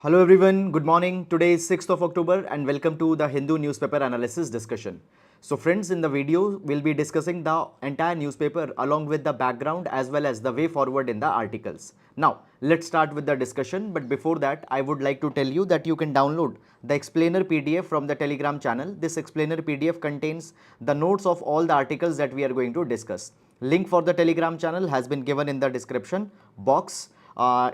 Hello everyone, good morning. Today is 6th of October and welcome to the Hindu newspaper analysis discussion. So friends, in the video, we'll be discussing the entire newspaper along with the background as well as the way forward in the articles. Now, let's start with the discussion, but before that, I would like to tell you that you can download the explainer PDF from the Telegram channel. This explainer PDF contains the notes of all the articles that we are going to discuss. Link for the Telegram channel has been given in the description box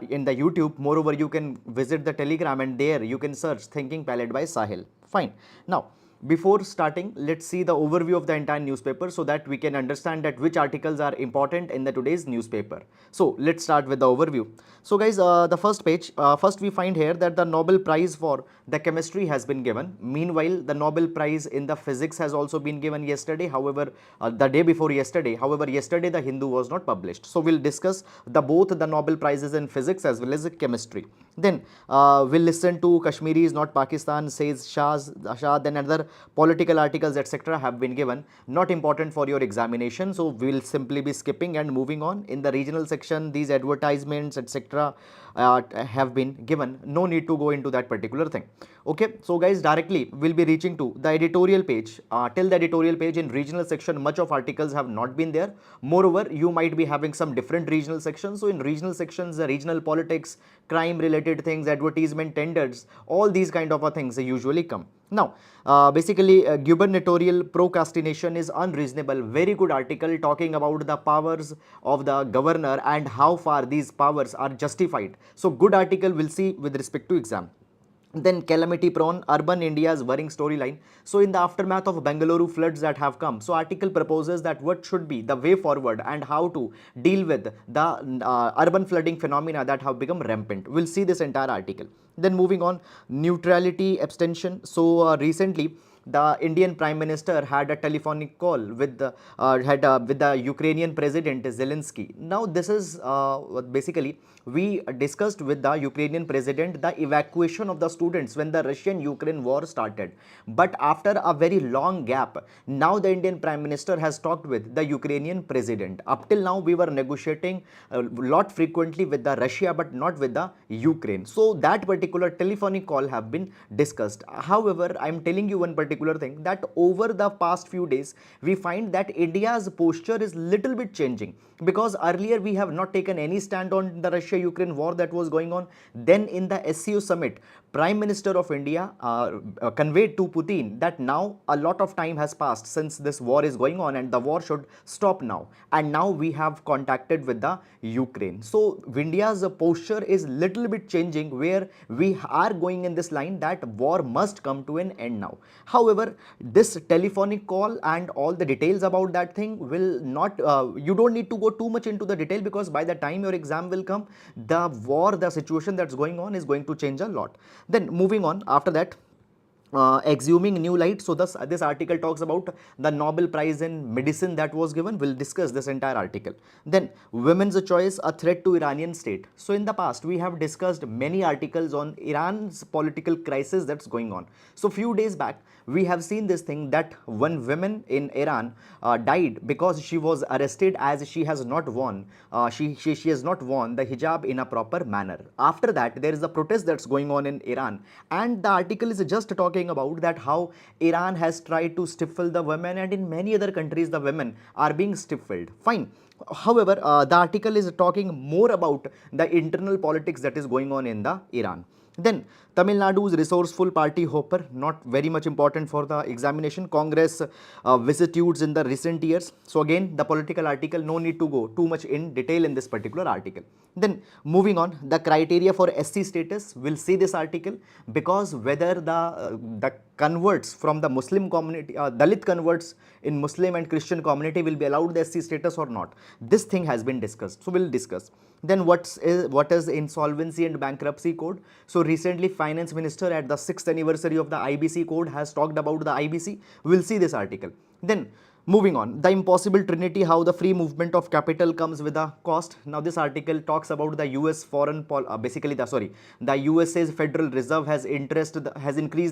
in the YouTube. Moreover, you can visit the Telegram and there you can search Thinking Palette by Sahil. Fine. Now, before starting, let's see the overview of the entire newspaper so that we can understand that which articles are important in the today's newspaper. So, let's start with the overview. So, guys, the first page, first we find here that the Nobel Prize for the chemistry has been given. Meanwhile, the Nobel Prize in the physics has also been given yesterday. However, the day before yesterday. However, yesterday the Hindu was not published. So, we'll discuss both the Nobel Prizes in physics as well as chemistry. Then we'll listen to Kashmiri is not Pakistan, says Shah, then other political articles, etc. have been given. Not important for your examination. So, we'll simply be skipping and moving on. In the regional section, these advertisements, etc. Have been given. No need to go into that particular thing. Okay, so guys, directly we'll be reaching to the editorial page. Till the editorial page in regional section, much of articles have not been there. Moreover, you might be having some different regional sections. So in regional sections, the regional politics, crime related things, advertisement, tenders, all these kind of things they usually come. Now, basically, gubernatorial procrastination is unreasonable. Very good article talking about the powers of the governor and how far these powers are justified. So, good article we'll see with respect to exam. Then calamity prone urban India's worrying storyline. So in the aftermath of Bengaluru floods that have come, so article proposes that what should be the way forward and how to deal with the urban flooding phenomena that have become rampant. We'll see this entire article. Then moving on, neutrality abstention. So recently the Indian Prime Minister had a telephonic call with the with the Ukrainian President Zelensky. Now this is basically we discussed with the Ukrainian President the evacuation of the students when the Russian-Ukraine war started. But after a very long gap, now the Indian Prime Minister has talked with the Ukrainian President. Up till now we were negotiating a lot frequently with the Russia but not with the Ukraine. So that particular telephonic call have been discussed. However, I am telling you one particular thing that over the past few days we find that India's posture is little bit changing, because earlier we have not taken any stand on the Russia-Ukraine war that was going on. Then in the SCO summit, Prime Minister of India conveyed to Putin that now a lot of time has passed since this war is going on and the war should stop now. And now we have contacted with the Ukraine. So India's posture is little bit changing, where we are going in this line that war must come to an end now. However, this telephonic call and all the details about that thing will not, you don't need to go too much into the detail, because by the time your exam will come, the war, the situation that's going on is going to change a lot. Then moving on, after that, exhuming new light. So this article talks about the Nobel Prize in medicine that was given. We'll discuss this entire article. Then women's choice, a threat to Iranian state. So in the past we have discussed many articles on Iran's political crisis that's going on. So few days back we have seen this thing that one woman in Iran died because she was arrested as she has not worn she has not worn the hijab in a proper manner. After that, there is a protest that's going on in Iran, and the article is just talking about that how Iran has tried to stifle the women, and in many other countries the women are being stifled. Fine. However, the article is talking more about the internal politics that is going on in the Iran. Then Tamil Nadu's resourceful party hopper, not very much important for the examination. Congress vicissitudes in the recent years. So again, the political article, no need to go too much in detail in this particular article. Then moving on, the criteria for SC status, we'll see this article, because whether the converts from the Muslim community, Dalit converts in Muslim and Christian community will be allowed the SC status or not. This thing has been discussed. So we'll discuss. Then what is insolvency and bankruptcy code? So recently finance minister at the 6th anniversary of the IBC code has talked about the IBC. We'll see this article. Then Moving on, the impossible trinity, how the free movement of capital comes with a cost. Now this article talks about the US basically the USA's Federal Reserve has increased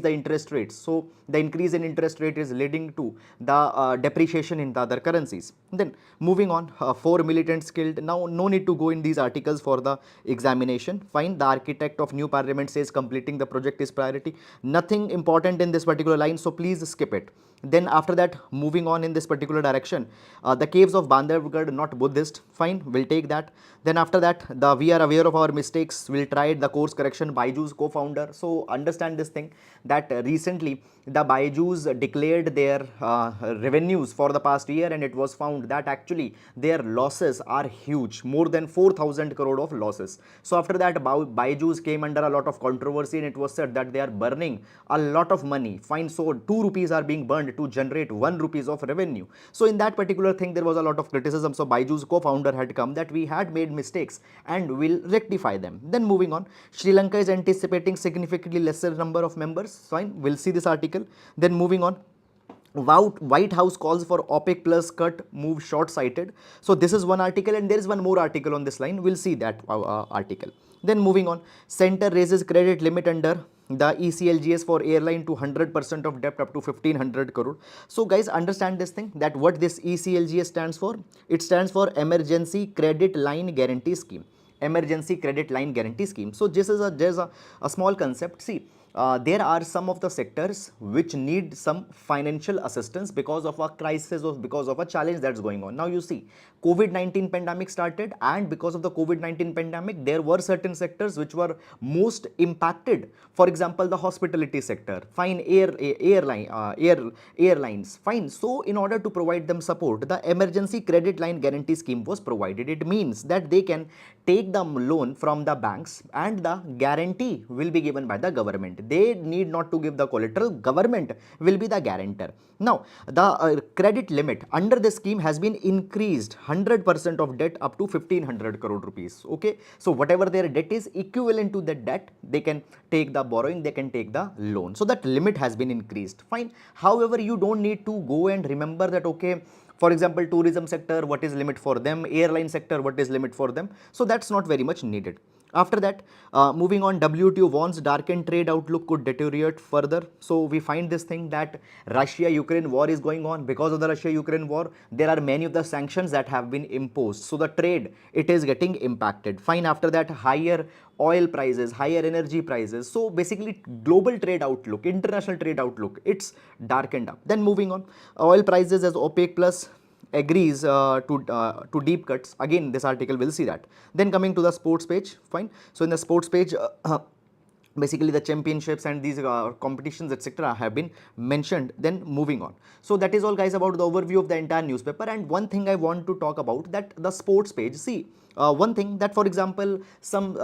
the interest rates. So the increase in interest rate is leading to the depreciation in the other currencies. Then moving on, 4 militants killed. Now no need to go in these articles for the examination. Fine, the architect of new parliament says completing the project is priority. Nothing important in this particular line, so please skip it. Then after that, moving on in this particular direction, the caves of Bandhavgarh, not Buddhist, fine, we'll take that. Then after that, we are aware of our mistakes, we'll try it, the course correction, Byju's co-founder. So understand this thing, that recently the Byju's declared their revenues for the past year, and it was found that actually their losses are huge, more than 4,000 crore of losses. So after that, Byju's came under a lot of controversy, and it was said that they are burning a lot of money. Fine, so 2 rupees are being burned to generate 1 rupees of revenue. So in that particular thing, there was a lot of criticism. So Byju's co-founder had come that we had made mistakes and will rectify them. Then moving on, Sri Lanka is anticipating significantly lesser number of members. Fine, we'll see this article. Then moving on, White House calls for OPEC Plus cut, move short-sighted. So this is one article, and there is one more article on this line. We'll see that article. Then moving on, Center raises credit limit under the Ecljs for airline to 100% of debt up to 1500 crore. So guys, understand this thing, that what this Eclgs stands for. It stands for Emergency Credit Line Guarantee Scheme. Emergency Credit Line Guarantee Scheme. So this is there's a small concept. See, there are some of the sectors which need some financial assistance because of a crisis or because of a challenge that's going on. Now you see, COVID-19 pandemic started, and because of the COVID-19 pandemic, there were certain sectors which were most impacted. For example, the hospitality sector, fine, airlines, fine. So in order to provide them support, the Emergency Credit Line Guarantee Scheme was provided. It means that they can take the loan from the banks, and the guarantee will be given by the government. They need not to give the collateral, government will be the guarantor. Now, the credit limit under the scheme has been increased 100% of debt up to 1500 crore rupees. Okay, so whatever their debt is equivalent to the debt, they can take the borrowing, they can take the loan. So that limit has been increased. Fine. However, you don't need to go and remember that, okay, for example, tourism sector, what is limit for them, airline sector, what is limit for them. So that's not very much needed. After that, moving on, WTO warns darkened trade outlook could deteriorate further. So we find this thing that Russia-Ukraine war is going on. Because of the Russia-Ukraine war, there are many of the sanctions that have been imposed. So the trade, it is getting impacted. Fine. After that, higher oil prices, higher energy prices. So basically, global trade outlook, international trade outlook, it's darkened up. Then moving on, oil prices as OPEC Plus agrees to deep cuts. Again, this article will see that. Then coming to the sports page, fine. So in the sports page, basically the championships and these competitions, etc. have been mentioned. Then moving on. So that is all, guys, about the overview of the entire newspaper. And one thing I want to talk about, that the sports page, see, one thing that, for example, some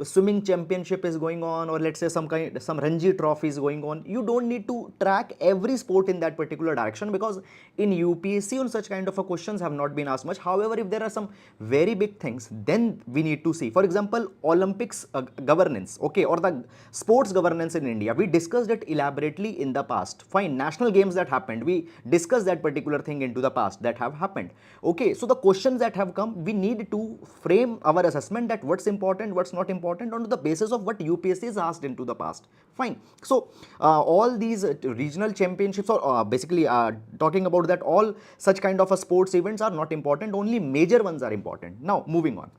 swimming championship is going on, or let's say some Ranji trophy is going on. You don't need to track every sport in that particular direction, because in UPSC on such kind of a questions have not been asked much. However, if there are some very big things, then we need to see. For example, Olympics governance, okay, or the sports governance in India. We discussed it elaborately in the past. Fine, national games that happened, we discussed that particular thing into the past that have happened. Okay, so the questions that have come, we need to frame our assessment that what's important, what's not important on the basis of what UPSC is asked into the past. Fine. So all these regional championships, or basically talking about that, all such kind of a sports events are not important. Only major ones are important. Now moving on.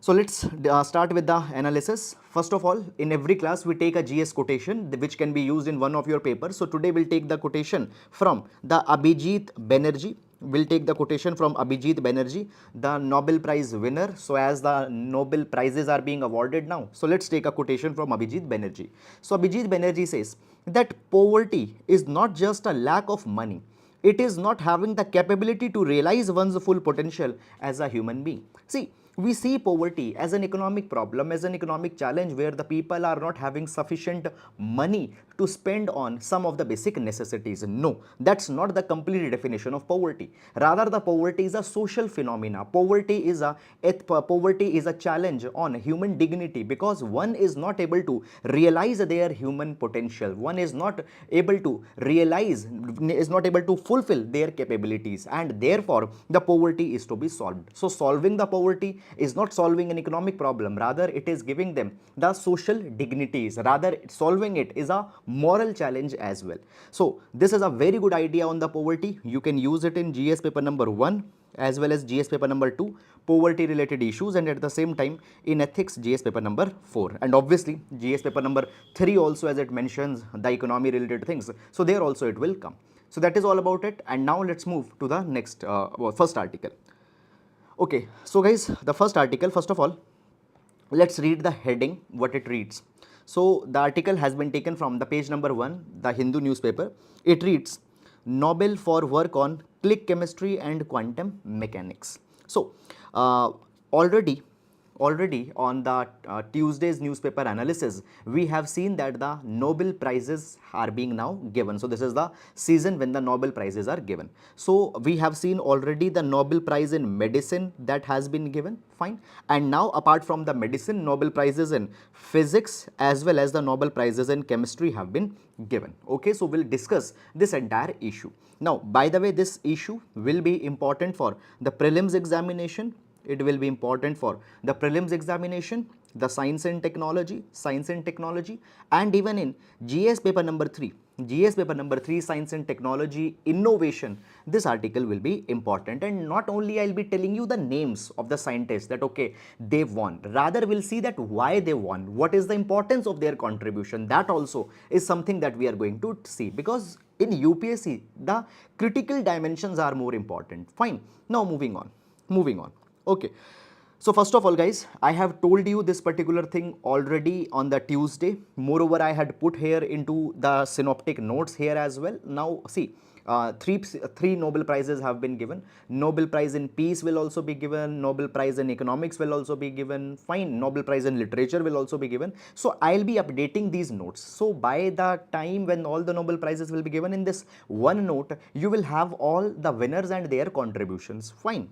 So let's start with the analysis. First of all, in every class we take a GS quotation which can be used in one of your papers. So today we'll take the quotation from the Abhijit Banerjee. We'll take the quotation from Abhijit Banerjee, the Nobel Prize winner. So as the Nobel Prizes are being awarded now, so let's take a quotation from Abhijit Banerjee. So Abhijit Banerjee says that poverty is not just a lack of money. It is not having the capability to realize one's full potential as a human being. See, We see poverty as an economic problem, as an economic challenge where the people are not having sufficient money to spend on some of the basic necessities. No, that's not the complete definition of poverty. Rather, the poverty is a social phenomena. Poverty is a challenge on human dignity, because one is not able to realize their human potential. One is not able to fulfill their capabilities, and therefore the poverty is to be solved. So solving the poverty is not solving an economic problem, rather it is giving them the social dignities. Rather, solving it is a moral challenge as well. So this is a very good idea on the poverty. You can use it in GS paper number 1 as well as GS paper number 2, poverty related issues, and at the same time in ethics GS paper number 4, and obviously GS paper number 3 also, as it mentions the economy related things, so there also it will come. So that is all about it, and now let's move to the next first article. Okay, so guys, the first article, first of all, let's read the heading, what it reads. So the article has been taken from the page number 1, the Hindu newspaper. It reads, Nobel for work on click chemistry and quantum mechanics. So already on the Tuesday's newspaper analysis, we have seen that the Nobel Prizes are being now given. So this is the season when the Nobel Prizes are given. So we have seen already the Nobel Prize in medicine that has been given, fine. And now apart from the medicine, Nobel Prizes in physics as well as the Nobel Prizes in chemistry have been given. Okay, so we'll discuss this entire issue. Now, by the way, this issue will be important for the prelims examination. It will be important for the prelims examination, the science and technology, and even in GS paper number 3, science and technology innovation, this article will be important. And not only I'll be telling you the names of the scientists that okay, they won, rather we'll see that why they won, what is the importance of their contribution. That also is something that we are going to see, because in UPSC the critical dimensions are more important. Fine. Now moving on. Okay, so first of all guys, I have told you this particular thing already on the Tuesday. Moreover, I had put here into the synoptic notes here as well. Now see, three Nobel Prizes have been given. Nobel Prize in Peace will also be given. Nobel Prize in Economics will also be given. Fine, Nobel Prize in Literature will also be given. So I'll be updating these notes. So by the time when all the Nobel Prizes will be given, in this one note, you will have all the winners and their contributions. Fine.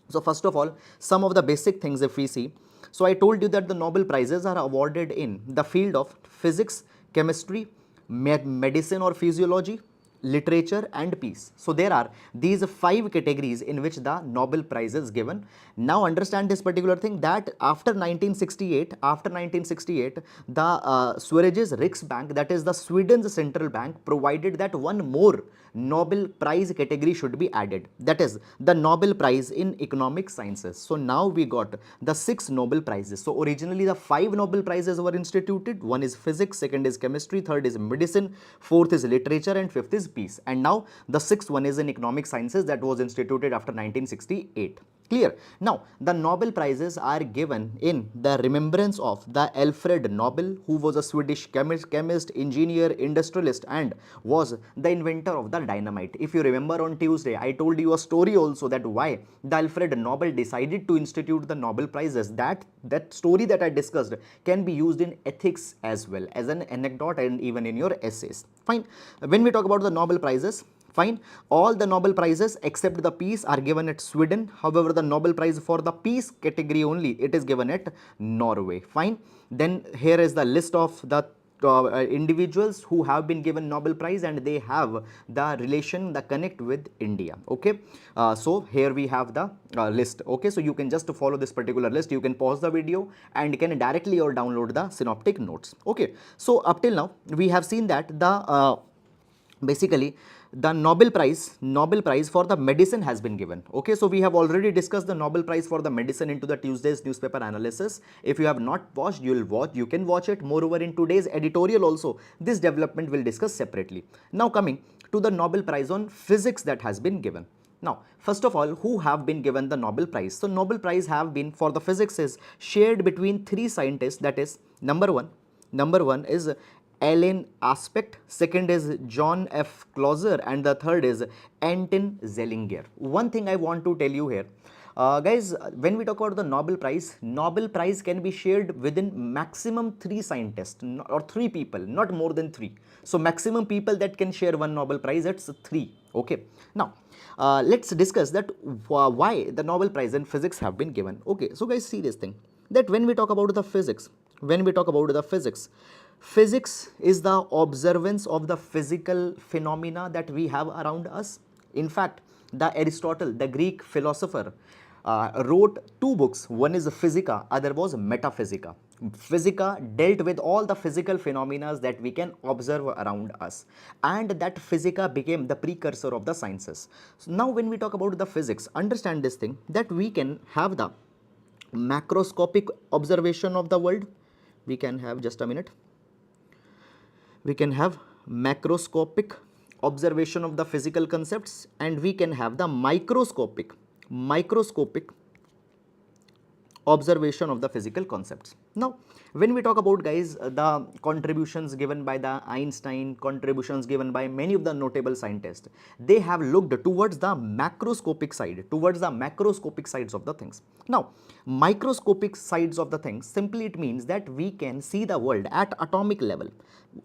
So first of all, some of the basic things if we see. So I told you that the Nobel Prizes are awarded in the field of physics, chemistry, medicine or physiology, literature and peace. So there are these 5 categories in which the Nobel Prize is given. Now understand this particular thing, that after 1968, the Sveriges Riksbank, that is the Sweden's central bank, provided that one more Nobel Prize category should be added, that is the Nobel Prize in Economic Sciences. So now we got the 6 Nobel Prizes. So originally the 5 Nobel Prizes were instituted. One is physics, second is chemistry, third is medicine, fourth is literature, and fifth is peace. And now the 6th one is in economic sciences, that was instituted after 1968. Clear? Now, the Nobel Prizes are given in the remembrance of the Alfred Nobel, who was a Swedish chemist, engineer, industrialist, and was the inventor of the dynamite. If you remember on Tuesday, I told you a story also that why the Alfred Nobel decided to institute the Nobel Prizes. That story that I discussed can be used in ethics as well as an anecdote and even in your essays. Fine. When we talk about the Nobel Prizes, fine, all the Nobel Prizes except the peace are given at Sweden. However, the Nobel Prize for the peace category only, it is given at Norway. Fine. Then here is the list of the individuals who have been given Nobel Prize, and they have the relation, the connect with India. Okay, so here we have the list. Okay, so you can just follow this particular list. You can pause the video and you can directly or download the synoptic notes. Okay, so up till now we have seen that the basically the Nobel Prize for the medicine has been given. Okay, so we have already discussed the Nobel Prize for the medicine into the Tuesday's newspaper analysis. If you have not watched, you can watch it. Moreover, in today's editorial also, this development will discuss separately. Now coming to the Nobel Prize on physics that has been given. Now, first of all, who have been given the Nobel Prize? So Nobel Prize have been for the physics is shared between 3 scientists, that is number one is Alan Aspect, second is John F. Clauser, and the third is Anton Zellinger. One thing I want to tell you here, Guys, when we talk about the Nobel Prize can be shared within maximum 3 scientists or 3 people, not more than 3. So maximum people that can share one Nobel Prize, it's 3. Okay. Now, let's discuss that why the Nobel Prize in physics have been given. Okay. So guys, see this thing, that when we talk about the physics, physics is the observance of the physical phenomena that we have around us. In fact, the Aristotle, the Greek philosopher, wrote 2 books. One is Physica, other was Metaphysica. Physica dealt with all the physical phenomena that we can observe around us, and that Physica became the precursor of the sciences. So now when we talk about the physics, understand this thing, that we can have the macroscopic observation of the world. We can have, just a minute, we can have macroscopic observation of the physical concepts, and we can have the microscopic observation of the physical concepts. Now, when we talk about, guys, the contributions given by the Einstein, contributions given by many of the notable scientists, they have looked towards the macroscopic side, towards the macroscopic sides of the things. Now, microscopic sides of the things, simply it means that we can see the world at atomic level,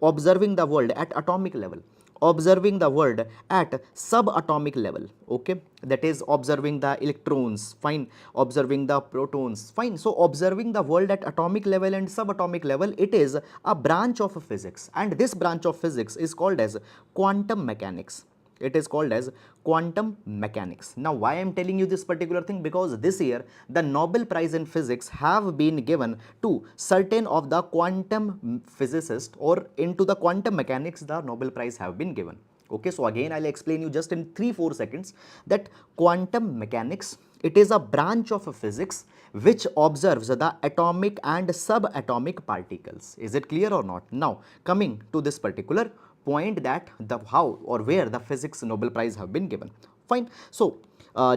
observing the world at atomic level, observing the world at subatomic level. Okay, that is observing the electrons, fine, observing the protons, fine. So observing the world at atomic level and subatomic level, it is a branch of physics, and this branch of physics is called as quantum mechanics. It is called as quantum mechanics. Now, why I am telling you this particular thing? Because this year the Nobel Prize in physics have been given to certain of the quantum physicists, or into the quantum mechanics the Nobel Prize have been given. Okay, so again I'll explain you just in 3-4 seconds that quantum mechanics, it is a branch of physics which observes the atomic and subatomic particles. Is it clear or not? Now, coming to this particular point, that the how or where the physics Nobel Prize have been given. Fine. So,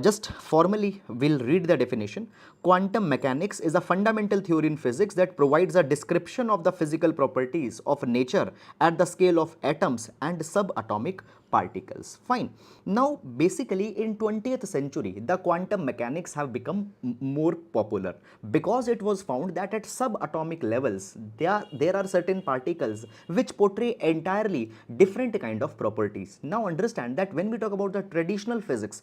just formally we'll read the definition. Quantum mechanics is a fundamental theory in physics that provides a description of the physical properties of nature at the scale of atoms and subatomic particles. Fine. Now, basically in 20th century, the quantum mechanics have become more popular because it was found that at subatomic levels, there are certain particles which portray entirely different kind of properties. Now, understand that when we talk about the traditional physics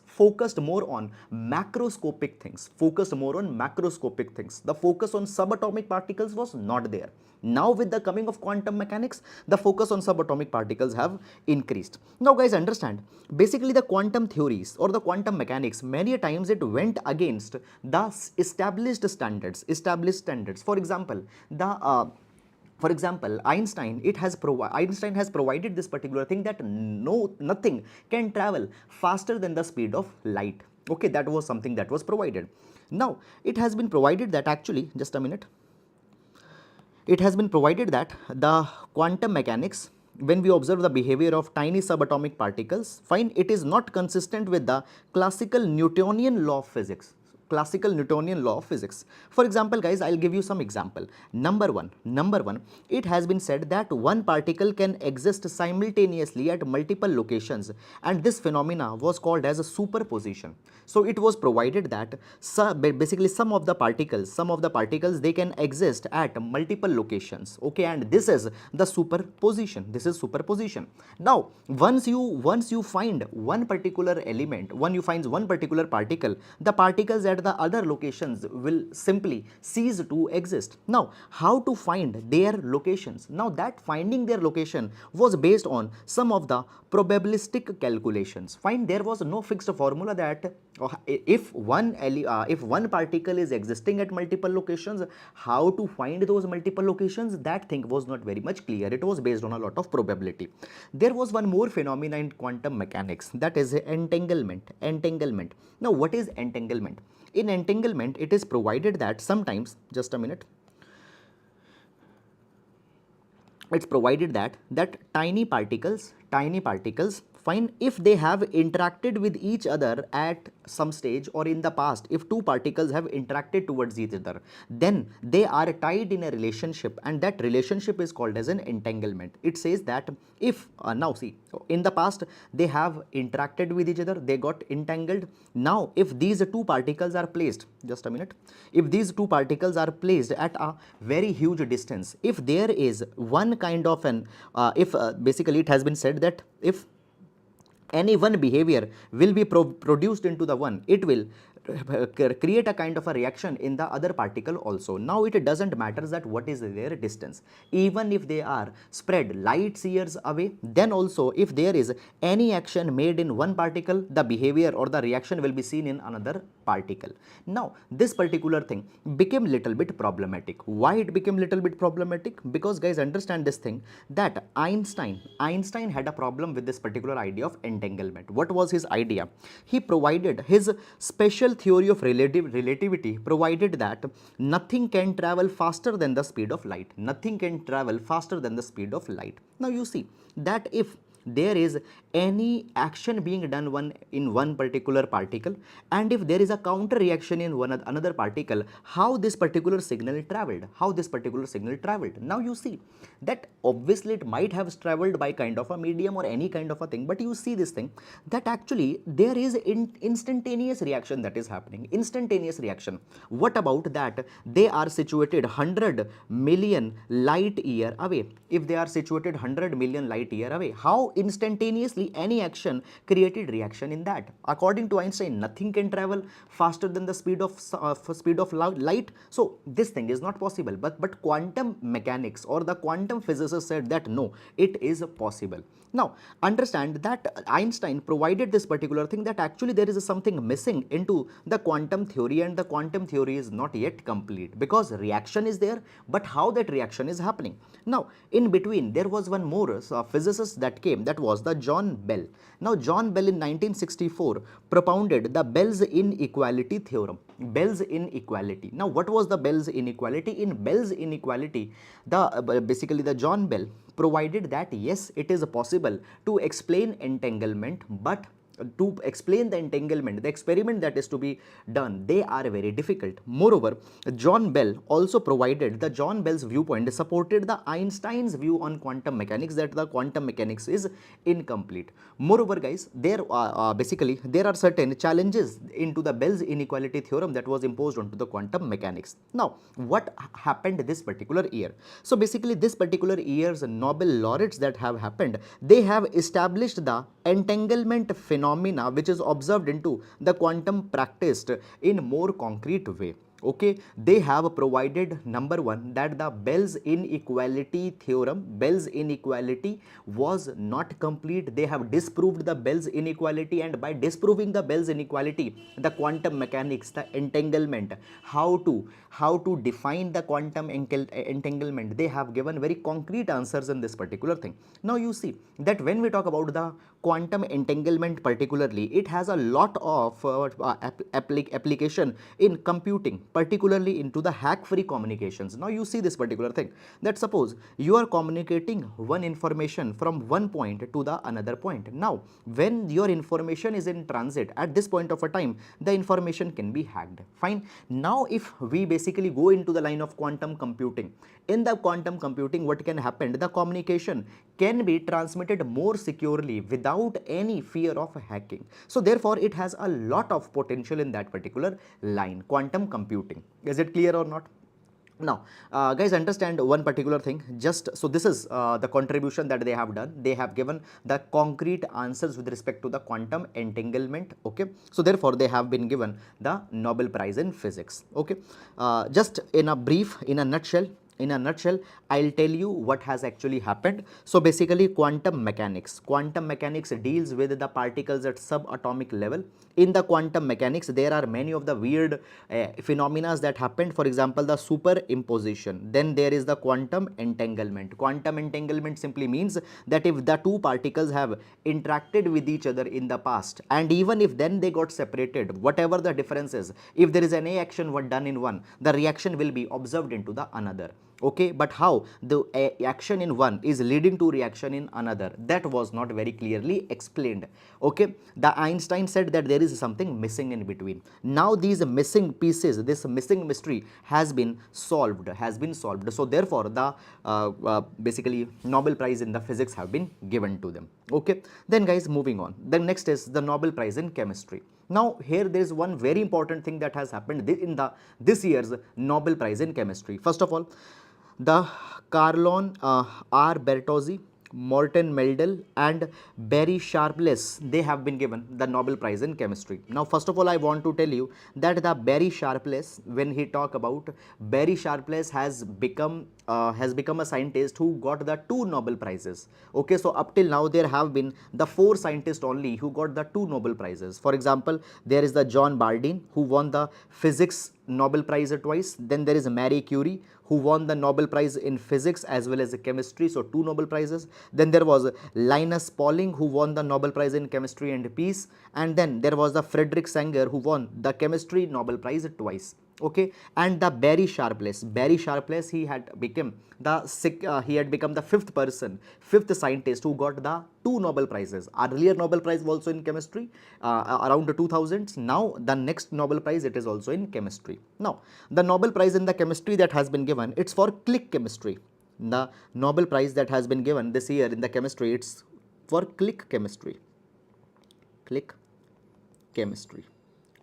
focused more on macroscopic things, The focus on subatomic particles was not there. Now, with the coming of quantum mechanics, the focus on subatomic particles have increased. Now, guys, understand, basically the quantum theories or the quantum mechanics, many times it went against the established standards. For example, Einstein has provided this particular thing, that nothing can travel faster than the speed of light. Okay, that was something that was provided. Now, it has been provided that, actually, just a minute, it has been provided that the quantum mechanics, when we observe the behavior of tiny subatomic particles, fine, it is not consistent with the classical Newtonian law of physics. For example, guys, I'll give you some example. Number one, it has been said that one particle can exist simultaneously at multiple locations, and this phenomena was called as a superposition. So it was provided that basically some of the particles they can exist at multiple locations. Okay, and this is the superposition. Now, once you find one particular element, when you find one particular particle, the particles at the other locations will simply cease to exist. Now, how to find their locations? Now, that finding their location was based on some of the probabilistic calculations. Fine, there was no fixed formula that if one particle is existing at multiple locations, how to find those multiple locations, that thing was not very much clear. It was based on a lot of probability. There was one more phenomena in quantum mechanics, that is entanglement. Now, what is entanglement? In entanglement, it is provided that sometimes, just a minute, it's provided that tiny particles, fine, if they have interacted with each other at some stage or in the past, if two particles have interacted towards each other, then they are tied in a relationship, and that relationship is called as an entanglement. It says that if now see, in the past they have interacted with each other, they got entangled. Now if these two particles are placed, just a minute, if these two particles are placed at a very huge distance, if there is one kind of an if basically it has been said that if any one behavior will be produced into the one, it will create a kind of a reaction in the other particle also. Now it doesn't matter that what is their distance, even if they are spread light years away, then also if there is any action made in one particle, the behavior or the reaction will be seen in another particle. Now this particular thing became little bit problematic. Why it became little bit problematic? Because guys, understand this thing, that Einstein had a problem with this particular idea of entanglement. What was his idea? He provided his special theory of relativity provided that nothing can travel faster than the speed of light. Nothing can travel faster than the speed of light. Now you see that if there is any action being done in one particular particle, and if there is a counter reaction in another particle, how this particular signal traveled. Now you see that obviously it might have traveled by kind of a medium or any kind of a thing, but you see this thing that actually there is instantaneous reaction that is happening. Instantaneous reaction. What about that? They are situated 100 million light year away. If they are situated 100 million light year away, how instantaneously any action created reaction in that? According to Einstein, nothing can travel faster than the speed of light. So this thing is not possible. But quantum mechanics or the quantum physicists said that no, it is possible. Now understand that Einstein provided this particular thing, that actually there is something missing into the quantum theory, and the quantum theory is not yet complete, because reaction is there, but how that reaction is happening. Now in between there was one more physicist that came, that was the John Bell. Now John Bell in 1964 propounded the Bell's inequality theorem. Bell's inequality. Now what was the Bell's inequality? In Bell's inequality, basically the John Bell provided that yes, it is possible to explain entanglement, but to explain the entanglement, the experiment that is to be done, they are very difficult. Moreover, John Bell also provided, the John Bell's viewpoint supported the Einstein's view on quantum mechanics, that the quantum mechanics is incomplete. Moreover guys, there basically there are certain challenges into the Bell's inequality theorem that was imposed onto the quantum mechanics. Now what happened this particular year? So basically this particular year's Nobel laureates that have happened, they have established the entanglement phenomena which is observed into the quantum practiced in more concrete way. Okay, they have provided number one, that the Bell's inequality theorem, Bell's inequality was not complete. They have disproved the Bell's inequality, and by disproving the Bell's inequality, the quantum mechanics, the entanglement, how to define the quantum entanglement, they have given very concrete answers in this particular thing. Now you see that when we talk about the quantum entanglement particularly, it has a lot of application in computing, particularly into the hack-free communications. Now you see this particular thing, that suppose you are communicating one information from one point to the another point. Now when your information is in transit, at this point of a time the information can be hacked. Fine. Now if we basically go into the line of quantum computing, in the quantum computing what can happen, the communication can be transmitted more securely without any fear of hacking. So therefore it has a lot of potential in that particular line, quantum computing. Is it clear or not? Now guys, understand one particular thing, just so this is the contribution that they have done. They have given the concrete answers with respect to the quantum entanglement. Okay, so therefore they have been given the Nobel Prize in physics. Okay, just in a brief, in a nutshell, I'll tell you what has actually happened. So basically quantum mechanics deals with the particles at subatomic level. In the quantum mechanics there are many of the weird phenomena that happened. For example, the superimposition. Then there is the quantum entanglement. Quantum entanglement simply means that if the two particles have interacted with each other in the past, and even if then they got separated, whatever the difference is, if there is any action done in one, the reaction will be observed into the another. Okay, but how the action in one is leading to reaction in another, that was not very clearly explained. Okay, the Einstein said that there is something missing in between. Now these missing pieces, this missing mystery has been solved, so therefore the basically Nobel Prize in the physics have been given to them. Okay, then guys, moving on, the next is the Nobel Prize in chemistry. Now here there is one very important thing that has happened in the this year's Nobel Prize in chemistry. First of all, the Carlon R. Bertozzi, Morton Meldal and Barry Sharpless, they have been given the Nobel Prize in chemistry. Now first of all, I want to tell you that the Barry Sharpless, when he talk about, Barry Sharpless has become a scientist who got the 2 Nobel Prizes. Okay, so up till now there have been the 4 scientists only who got the 2 Nobel Prizes. For example, there is the John Bardeen who won the physics Nobel Prize twice. Then there is Marie Curie who won the Nobel Prize in physics as well as chemistry, so 2 Nobel Prizes. Then there was Linus Pauling who won the Nobel Prize in chemistry and peace, and then there was the Frederick Sanger who won the chemistry Nobel Prize twice. Okay, and the Barry Sharpless, he had become the fifth scientist who got the 2 Nobel Prizes. Earlier Nobel Prize was also in chemistry around the 2000s. Now the next Nobel Prize, it is also in chemistry. Now the Nobel Prize in the chemistry that has been given, it's for click chemistry. The Nobel Prize that has been given this year in the chemistry, it's for click chemistry.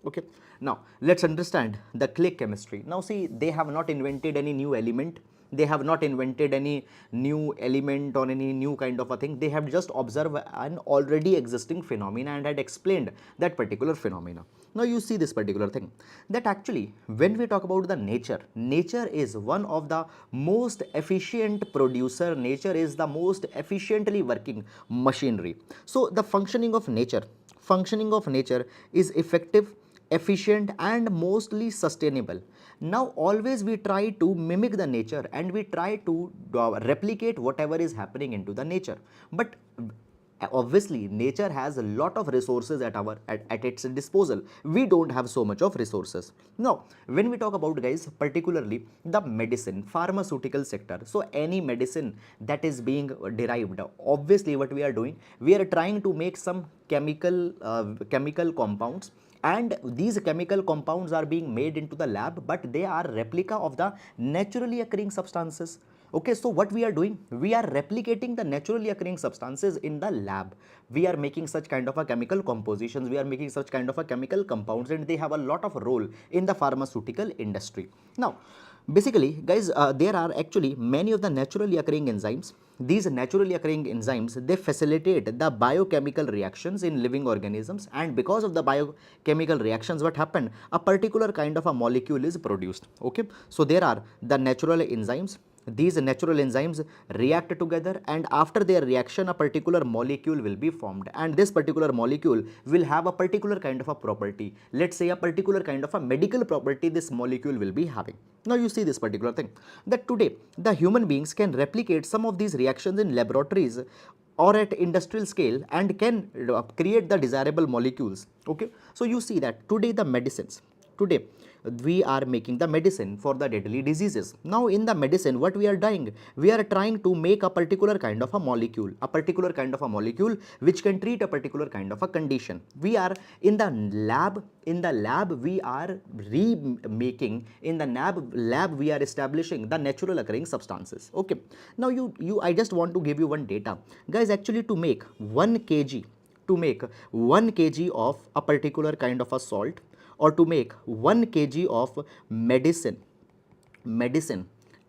Okay, now let's understand the click chemistry. Now see, they have not invented any new element, they have not invented any new element or any new kind of a thing. They have just observed an already existing phenomena and had explained that particular phenomena. Now you see this particular thing, that actually when we talk about the nature is one of the most efficient producer, nature is the most efficiently working machinery. So the functioning of nature is effective, efficient and mostly sustainable. Now always we try to mimic the nature and we try to replicate whatever is happening into the nature, but obviously nature has a lot of resources at its disposal. We don't have so much of resources. Now when we talk about, guys, particularly the medicine pharmaceutical sector, so any medicine that is being derived, obviously what we are doing, we are trying to make some chemical compounds, and these chemical compounds are being made into the lab, but they are replica of the naturally occurring substances. Okay, so what we are doing, we are replicating the naturally occurring substances in the lab. We are making such kind of a chemical compositions, we are making such kind of a chemical compounds, and they have a lot of role in the pharmaceutical industry. Now basically, guys, there are actually many of the naturally occurring enzymes. These naturally occurring enzymes, they facilitate the biochemical reactions in living organisms, and because of the biochemical reactions, what happened, a particular kind of a molecule is produced. Okay, so there are the natural enzymes. These natural enzymes react together, and after their reaction a particular molecule will be formed, and this particular molecule will have a particular kind of a property. Let's say a particular kind of a medical property this molecule will be having. Now you see this particular thing, that today the human beings can replicate some of these reactions in laboratories or at industrial scale and can create the desirable molecules. Okay, so you see that today the medicines, today we are making the medicine for the deadly diseases. Now in the medicine, what we are doing, we are trying to make a particular kind of a molecule, which can treat a particular kind of a condition. We are in the lab, we are remaking, in the lab we are establishing the natural occurring substances. Okay, now I just want to give you one data, guys. Actually, to make 1 kg of a particular kind of a salt, or to make 1 kg of medicine,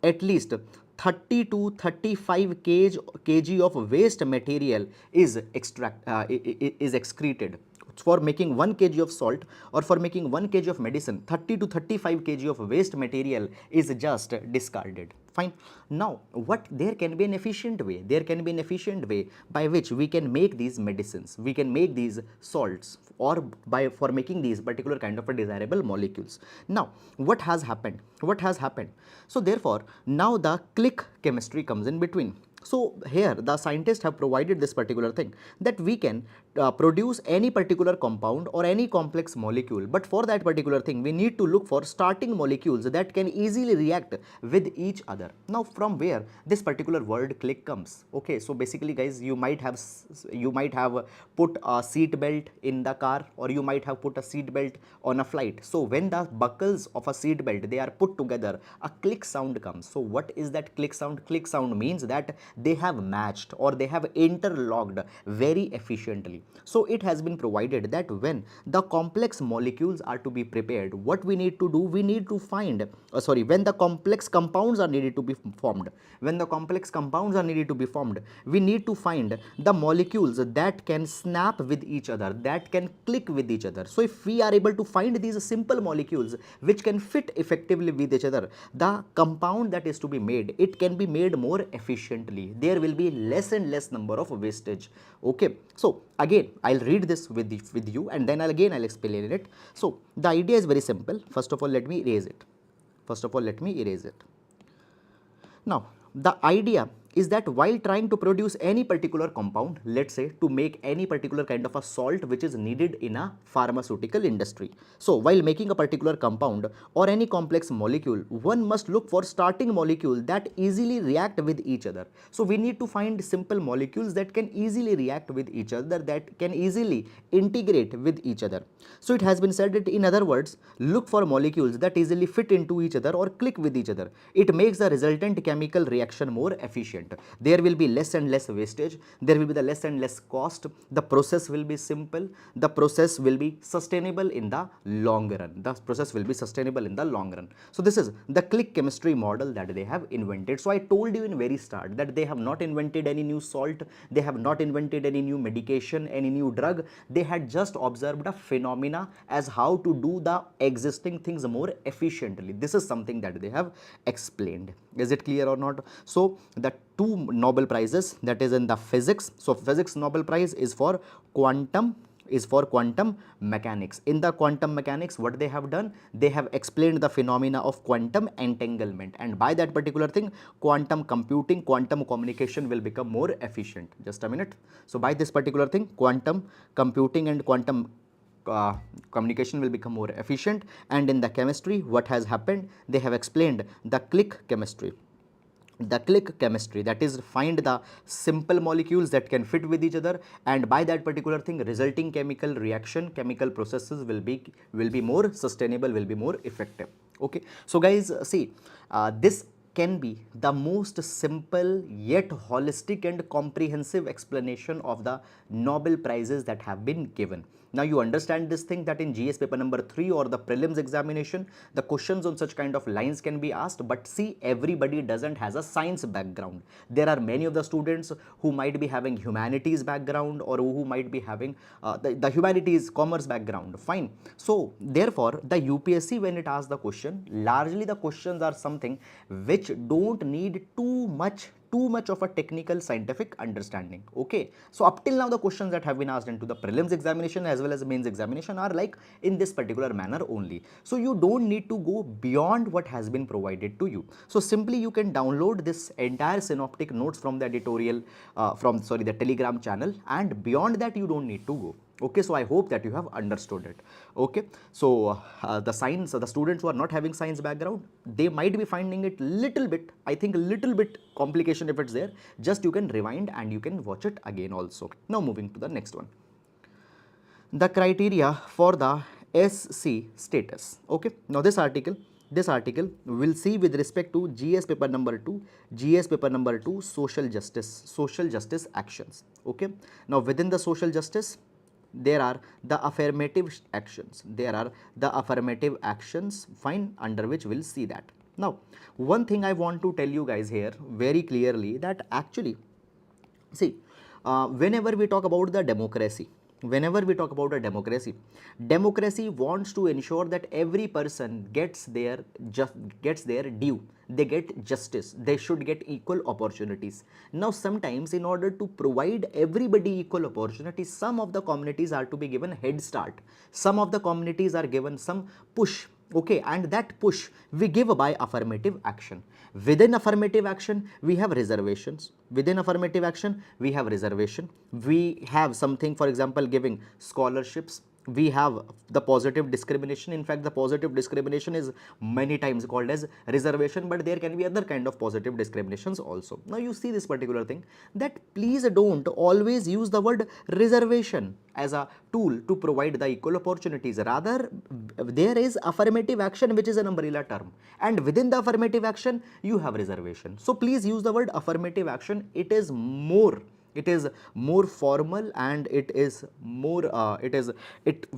at least 30 to 35 kg of waste material is excreted. For making 1 kg of salt or for making 1 kg of medicine, 30 to 35 kg of waste material is just discarded. Fine. Now there can be an efficient way, by which we can make these medicines, we can make these salts, or for making these particular kind of a desirable molecules. Now what has happened, so therefore now the click chemistry comes in between. So here the scientists have provided this particular thing, that we can produce any particular compound or any complex molecule, but for that particular thing we need to look for starting molecules that can easily react with each other. Now from where this particular word click comes? Okay, so basically guys, you might have put a seat belt in the car, or you might have put a seat belt on a flight. So when the buckles of a seat belt, they are put together, a click sound comes. So what is that click sound? Click sound means that they have matched or they have interlocked very efficiently. So it has been provided that when the complex molecules are to be prepared, what we need to do, we need to find when the complex compounds are needed to be formed, we need to find the molecules that can snap with each other, that can click with each other. So if we are able to find these simple molecules which can fit effectively with each other, the compound that is to be made, it can be made more efficiently. There will be less and less number of wastage. Okay, so again I'll read this with you, and then I'll explain it. So the idea is very simple. First of all, let me erase it. Now, the idea is that while trying to produce any particular compound, let's say to make any particular kind of a salt which is needed in a pharmaceutical industry. So while making a particular compound or any complex molecule, one must look for starting molecules that easily react with each other. So we need to find simple molecules that can easily react with each other, that can easily integrate with each other. So it has been said that, in other words, look for molecules that easily fit into each other or click with each other. It makes the resultant chemical reaction more efficient. There will be less and less wastage, there will be the less and less cost, the process will be simple, the process will be sustainable in the long run. So this is the click chemistry model that they have invented. So I told you in very start that they have not invented any new salt, they have not invented any new medication, any new drug. They had just observed a phenomena as how to do the existing things more efficiently. This is something that they have explained. Is it clear or not? So the two Nobel Prizes, that is in the physics. So physics Nobel Prize is for quantum mechanics. In the quantum mechanics, what they have done, they have explained the phenomena of quantum entanglement, and by that particular thing, quantum computing, quantum communication will become more efficient. Just a minute. So by this particular thing, quantum computing and quantum communication will become more efficient. And in the chemistry, what has happened, they have explained the click chemistry. That is, find the simple molecules that can fit with each other, and by that particular thing, resulting chemical reaction, chemical processes will be more sustainable, will be more effective. Okay, so guys, see, this can be the most simple yet holistic and comprehensive explanation of the Nobel Prizes that have been given. Now you understand this thing, that in GS paper number 3 or the prelims examination, the questions on such kind of lines can be asked, but see, everybody doesn't has a science background. There are many of the students who might be having humanities background, or who might be having the humanities commerce background. Fine. So therefore the UPSC, when it asks the question, largely the questions are something which don't need too much of a technical scientific understanding. Okay, so up till now the questions that have been asked into the prelims examination as well as the mains examination are like in this particular manner only. So you don't need to go beyond what has been provided to you. So simply you can download this entire synoptic notes from the editorial the Telegram channel, and beyond that you don't need to go. Okay, so I hope that you have understood it. Okay, so the students who are not having science background, they might be finding it little bit, I think a little bit complication if it's there. Just you can rewind and you can watch it again also. Now moving to the next one, the criteria for the SC status. Okay, now this article will see with respect to GS paper number 2, social justice actions. Okay, now within the social justice, there are the affirmative actions. Fine, under which we'll see that. Now, one thing I want to tell you guys here very clearly, that actually, see, whenever we talk about the democracy, democracy wants to ensure that every person gets their due, they get justice, they should get equal opportunities. Now sometimes, in order to provide everybody equal opportunities, some of the communities are to be given head start, some of the communities are given some push okay, and that push we give by affirmative action. Within affirmative action we have reservations. Within affirmative action we have reservation. We have something, for example, giving scholarships. We have the positive discrimination. In fact, the positive discrimination is many times called as reservation, but there can be other kind of positive discriminations also. Now you see this particular thing, that please don't always use the word reservation as a tool to provide the equal opportunities. Rather, there is affirmative action, which is an umbrella term, and within the affirmative action you have reservation. So please use the word affirmative action. It is more formal, and it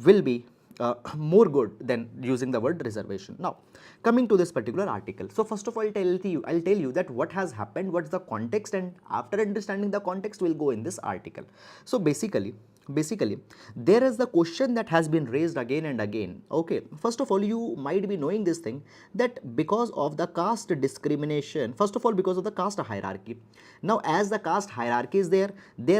will be more good than using the word reservation. Now coming to this particular article, so first of all I'll tell you that what has happened, what's the context, and after understanding the context we'll go in this article. So basically there is the question that has been raised again and again. Okay, first of all, you might be knowing this thing, that because of the caste discrimination, first of all because of the caste hierarchy. Now as the caste hierarchy is there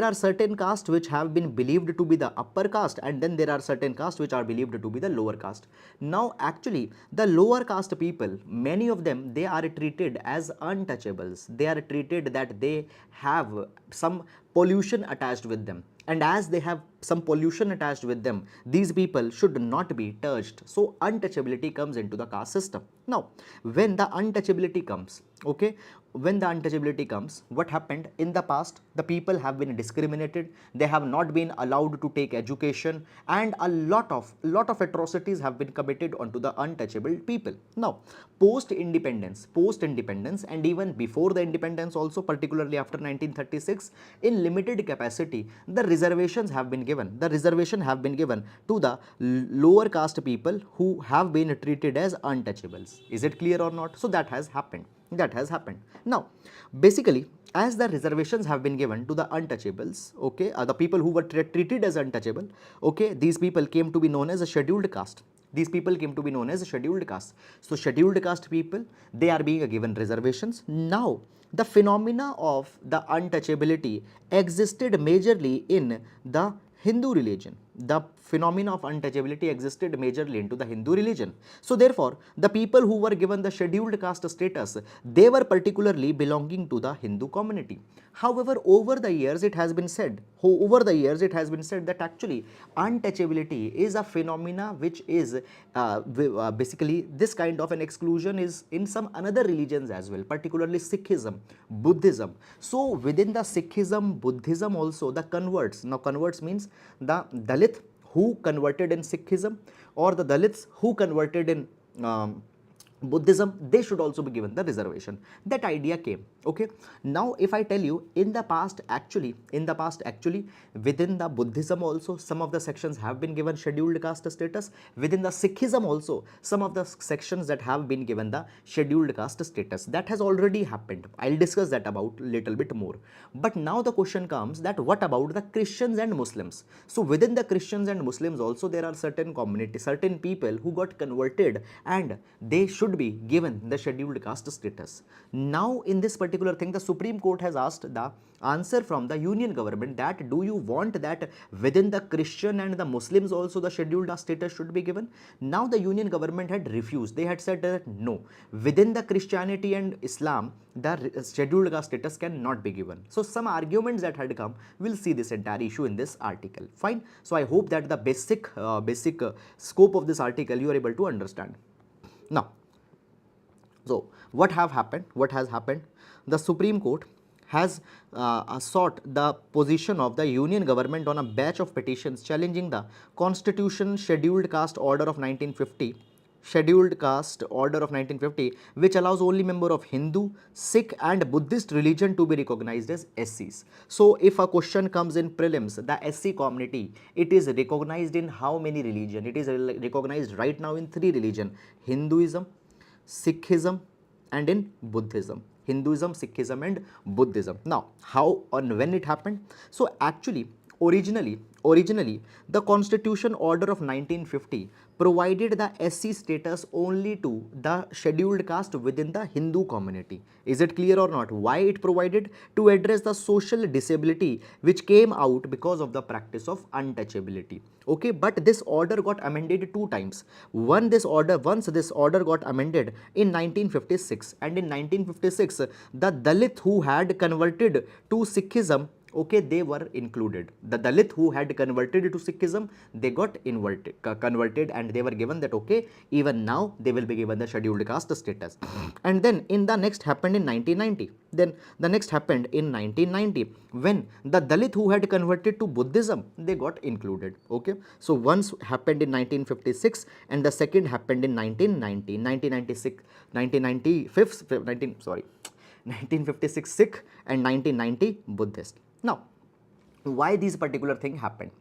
are certain castes which have been believed to be the upper caste, and then there are certain castes which are believed to be the lower caste. Now actually the lower caste people, many of them, they are treated as untouchables. They are treated that they have some pollution attached with them, and as they have some pollution attached with them, these people should not be touched. So untouchability comes into the caste system. Now when the untouchability comes, okay, when the untouchability comes, what happened in the past? The people have been discriminated, they have not been allowed to take education, and a lot of atrocities have been committed onto the untouchable people. Now post independence, and even before the independence also, particularly after 1936, in limited capacity the reservations have been given. The reservation have been given to the lower caste people who have been treated as untouchables. Is it clear or not? So that has happened. Now basically, as the reservations have been given to the untouchables, okay, the people who were treated as untouchable, okay, these people came to be known as a scheduled caste. So scheduled caste people, they are being given reservations. Now the phenomena of the untouchability existed majorly in the Hindu religion. The phenomena of untouchability existed majorly into the Hindu religion. So therefore, the people who were given the scheduled caste status, they were particularly belonging to the Hindu community. However, over the years it has been said that actually untouchability is a phenomena which is basically this kind of an exclusion is in some another religions as well, particularly Sikhism, Buddhism. So within the Sikhism, Buddhism also, the converts, now converts means the Dalit who converted in Sikhism, or the Dalits who converted in Buddhism, they should also be given the reservation. That idea came. Okay, now if I tell you, in the past actually within the Buddhism also some of the sections have been given scheduled caste status. Within the Sikhism also some of the sections that have been given the scheduled caste status. That has already happened. I'll discuss that about little bit more. But now the question comes that what about the Christians and Muslims? So within the Christians and Muslims also there are certain communities, certain people who got converted, and they should be given the scheduled caste status. Now in this particular thing, the Supreme Court has asked the answer from the Union government that do you want that within the Christian and the Muslims also the scheduled caste status should be given? Now the Union government had refused. They had said that no, within the Christianity and Islam the scheduled caste status cannot be given. So some arguments that had come, we'll see this entire issue in this article. Fine. So I hope that the basic scope of this article you are able to understand. Now, so what has happened? The Supreme Court has sought the position of the Union government on a batch of petitions challenging the Constitution Scheduled Caste Order of 1950, which allows only member of Hindu, Sikh and Buddhist religion to be recognized as SCs. So if a question comes in prelims, the SC community, it is recognized in how many religion? It is recognized right now in 3 religion: Hinduism, Sikhism and in Buddhism. Hinduism, Sikhism and Buddhism. Now how and when it happened? So actually Originally, the Constitution Order of 1950 provided the SC status only to the scheduled caste within the Hindu community. Is it clear or not? Why it provided? To address the social disability which came out because of the practice of untouchability. Okay, but this order got amended two times. Once this order got amended in 1956, and in 1956, the Dalit who had converted to Sikhism, okay, they were included. The Dalit who had converted to Sikhism, they got converted, and they were given that, okay, even now they will be given the scheduled caste status. And then in the next happened in 1990. Then the next happened in 1990 when the Dalit who had converted to Buddhism, they got included. Okay, so once happened in 1956 and the second happened in 1990, 1996, 1995, 1956 Sikh and 1990 Buddhist. Now, why this particular thing happened?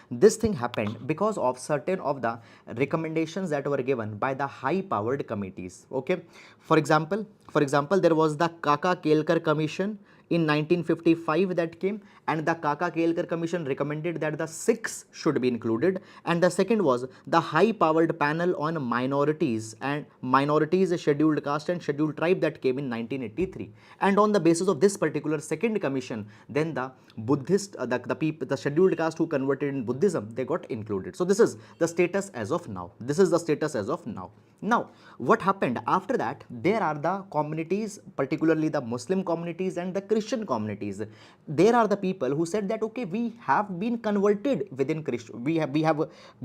This thing happened because of certain of the recommendations that were given by the high powered committees. Okay, for example, there was the Kaka Kelkar Commission in 1955 that came, and the Kaka Kelkar Commission recommended that the Sikhs should be included, and the second was the high powered panel on minorities scheduled caste and scheduled tribe that came in 1983. And on the basis of this particular second commission, then the Buddhist the scheduled caste who converted in Buddhism, they got included. So this is the status as of now. Now, what happened after that? There are the communities, particularly the Muslim communities and the Christian communities. There are the people who said that, okay, we have been converted within Christian, we have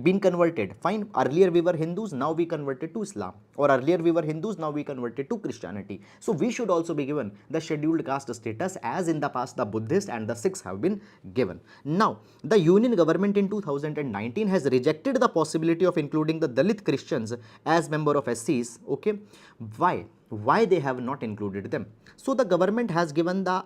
been converted. Fine, earlier we were Hindus, now we converted to Islam, or earlier we were Hindus, now we converted to Christianity. So we should also be given the scheduled caste status as in the past the Buddhists and the Sikhs have been given. Now, the Union government in 2019 has rejected the possibility of including the Dalit Christians as member of SCs. Okay, why they have not included them? So the government has given the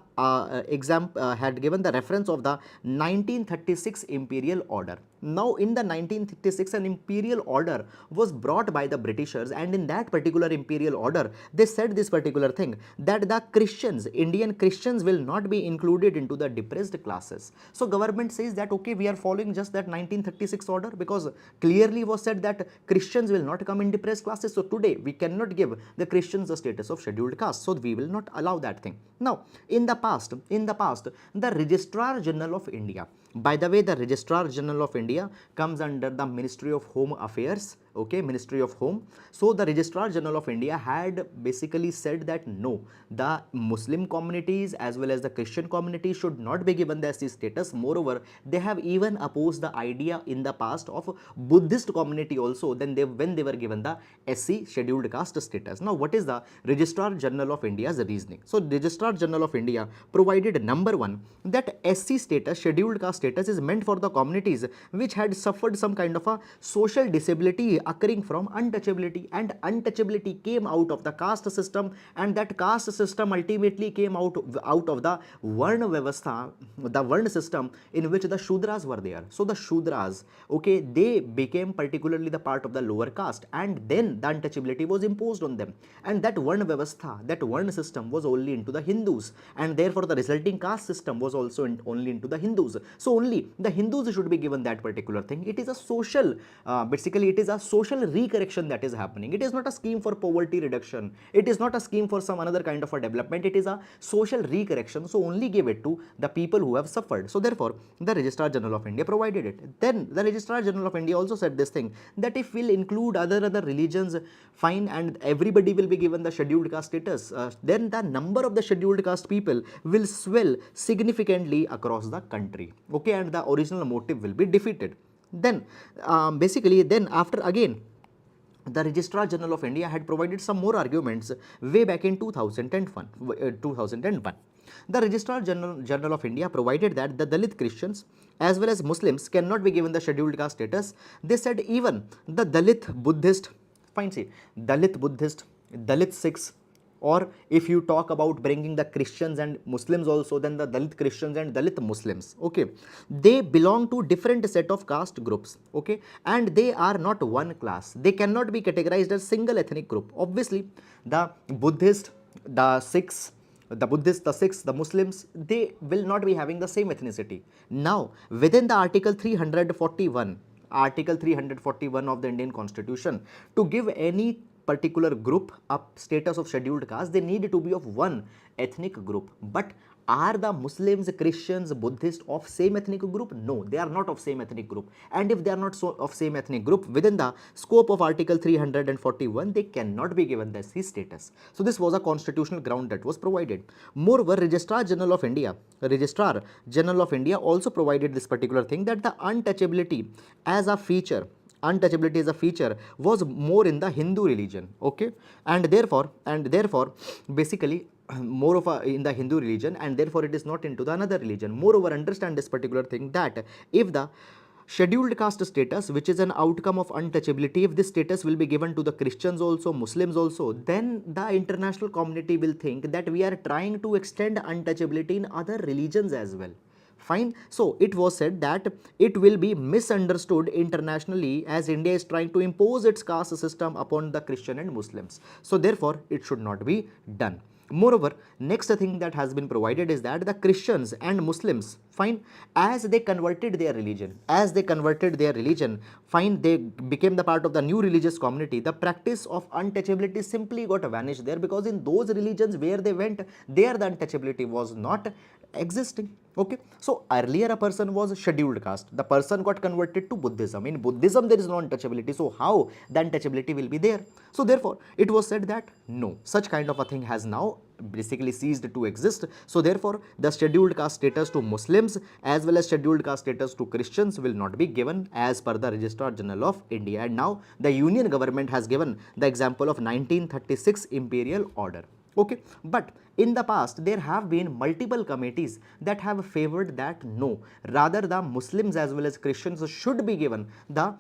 reference of the 1936 imperial order. Now in the 1936, an imperial order was brought by the Britishers, and in that particular imperial order they said this particular thing, that the Christians, Indian Christians, will not be included into the depressed classes. So government says that, okay, we are following just that 1936 order, because clearly was said that Christians will not come in depressed classes. So today we cannot give the Christians the status of scheduled caste, so we will not allow that thing. Now in the past, the Registrar General of India, by the way, the Registrar General of India comes under the Ministry of Home Affairs. Okay, Ministry of Home. So the Registrar General of India had basically said that no, the Muslim communities as well as the Christian community should not be given the SC status. Moreover, they have even opposed the idea in the past of Buddhist community also, then when they were given the SC scheduled caste status. Now what is the Registrar General of India's reasoning? So Registrar General of India provided, number one, that SC status, scheduled caste status, is meant for the communities which had suffered some kind of a social disability occurring from untouchability, and untouchability came out of the caste system, and that caste system ultimately came out of the Varna Vyavastha, the Varna system in which the Shudras were there. So the Shudras, okay, they became particularly the part of the lower caste, and then the untouchability was imposed on them, and that Varna Vyavastha, that Varna system was only into the Hindus, and therefore the resulting caste system was also only into the Hindus. So only the Hindus should be given that particular thing. It is a social, basically it is a social recorrection that is happening. It is not a scheme for poverty reduction. It is not a scheme for some another kind of a development. It is a social recorrection. So only give it to the people who have suffered. So therefore, the Registrar General of India provided it. Then the Registrar General of India also said this thing, that if we'll include other religions, fine, and everybody will be given the scheduled caste status, then the number of the scheduled caste people will swell significantly across the country. Okay, and the original motive will be defeated. Then basically, then after again, the Registrar General of India had provided some more arguments way back in 2001. The Registrar General of India provided that the Dalit Christians as well as Muslims cannot be given the scheduled caste status. They said even the Dalit Buddhist, fine, see, Dalit Buddhist, Dalit Sikhs, or if you talk about bringing the Christians and Muslims also, then the Dalit Christians and Dalit Muslims, okay, they belong to different set of caste groups, okay, and they are not one class. They cannot be categorized as single ethnic group. Obviously, the Buddhist, the Sikhs, the Buddhists, the Sikhs, the Muslims, they will not be having the same ethnicity. Now, within the Article 341, Article 341 of the Indian Constitution, to give any particular group a status of scheduled caste, they need to be of one ethnic group. But are the Muslims, Christians, Buddhists of same ethnic group? No, they are not of same ethnic group. And if they are not of same ethnic group, within the scope of Article 341, they cannot be given this status. So this was a constitutional ground that was provided. Moreover, Registrar General of India also provided this particular thing, that the untouchability as a feature was more in the Hindu religion, okay, and therefore basically more of in the Hindu religion, and therefore it is not into the another religion. Moreover, understand this particular thing, that if the scheduled caste status, which is an outcome of untouchability, if this status will be given to the Christians also, Muslims also, then the international community will think that we are trying to extend untouchability in other religions as well. Fine. So it was said that it will be misunderstood internationally as India is trying to impose its caste system upon the Christian and Muslims. So therefore, it should not be done. Moreover, next thing that has been provided is that the Christians and Muslims, fine, as they converted their religion, fine, they became the part of the new religious community, the practice of untouchability simply got vanished there, because in those religions where they went, there the untouchability was not existing. Okay, so earlier a person was scheduled caste, the person got converted to Buddhism. In Buddhism there is no untouchability, so how the untouchability will be there? So therefore it was said that no, such kind of a thing has now basically ceased to exist. So therefore the scheduled caste status to Muslims as well as scheduled caste status to Christians will not be given as per the Registrar General of India. And now the Union government has given the example of 1936 Imperial Order. Okay, but in the past there have been multiple committees that have favored that no, rather the Muslims as well as Christians should be given the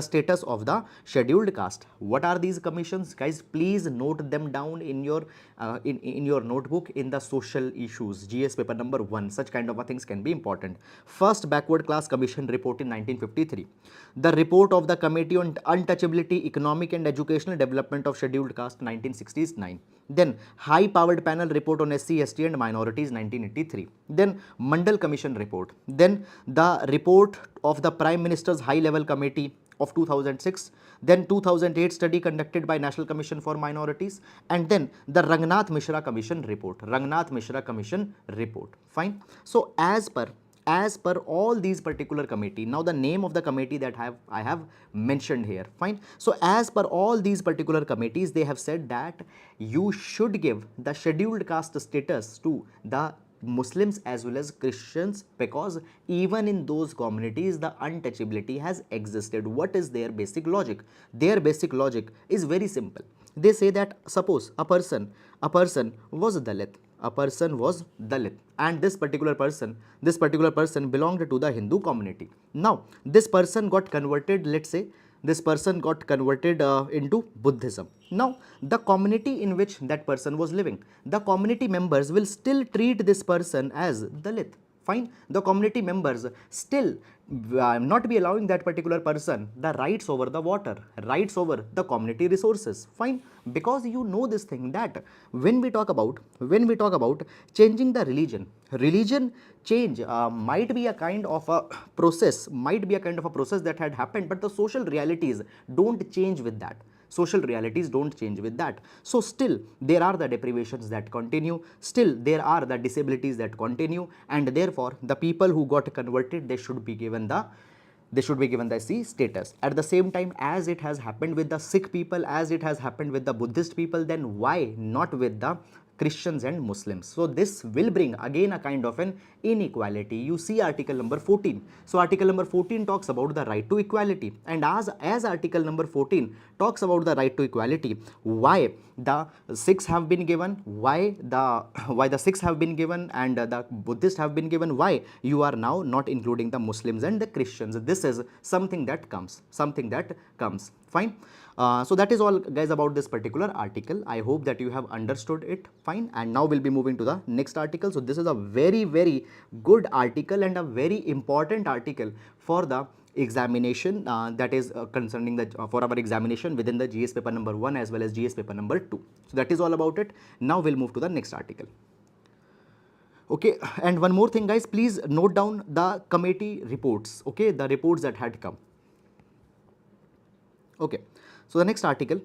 status of the scheduled caste. What are these commissions, guys? Please note them down in your notebook in the social issues GS paper number 1. Such kind of things can be important. First, Backward Class Commission report in 1953. The report of the Committee on Untouchability, Economic and Educational Development of Scheduled Caste, 1969. Then High Powered Panel report on SC, ST and minorities, 1983. Then Mandal Commission report. Then the report of the Prime Minister's High Level Committee of 2006. Then 2008 study conducted by National Commission for Minorities, and then the Rangnath Mishra Commission report. Fine. So as per all these particular committee, now the name of the committee that I have mentioned here, fine. So as per all these particular committees, they have said that you should give the scheduled caste status to the Muslims as well as Christians, because even in those communities the untouchability has existed. What is their basic logic? Their basic logic is very simple. They say that suppose a person was Dalit, and this particular person belonged to the Hindu community. Now this person got converted, let's say into Buddhism. Now the community in which that person was living, the community members will still treat this person as Dalit. Fine. The community members still not be allowing that particular person the rights over the water, rights over the community resources. Fine. Because you know this thing that when we talk about changing the religion change might be a kind of a process, that had happened, but the social realities don't change with that. So still there are the deprivations that continue, still there are the disabilities that continue, and therefore the people who got converted, they should be given the SC status. At the same time, as it has happened with the Sikh people, as it has happened with the Buddhist people, then why not with the Christians and Muslims? So this will bring again a kind of an inequality. You see article number 14. So article number 14 talks about the right to equality, and as article number 14 talks about the right to equality, why the Sikhs have been given, why the Sikhs have been given and the Buddhists have been given, why you are now not including the Muslims and the Christians? This is something that comes. Fine. So that is all, guys, about this particular article. I hope that you have understood it. Fine. And now we'll be moving to the next article. So this is a very, very good article and a very important article for the examination that is concerning the for our examination within the GS paper number 1 as well as GS paper number 2. So that is all about it. Now we'll move to the next article. Okay, and one more thing guys, please note down the committee reports, okay, the reports that had come. Okay, so the next article,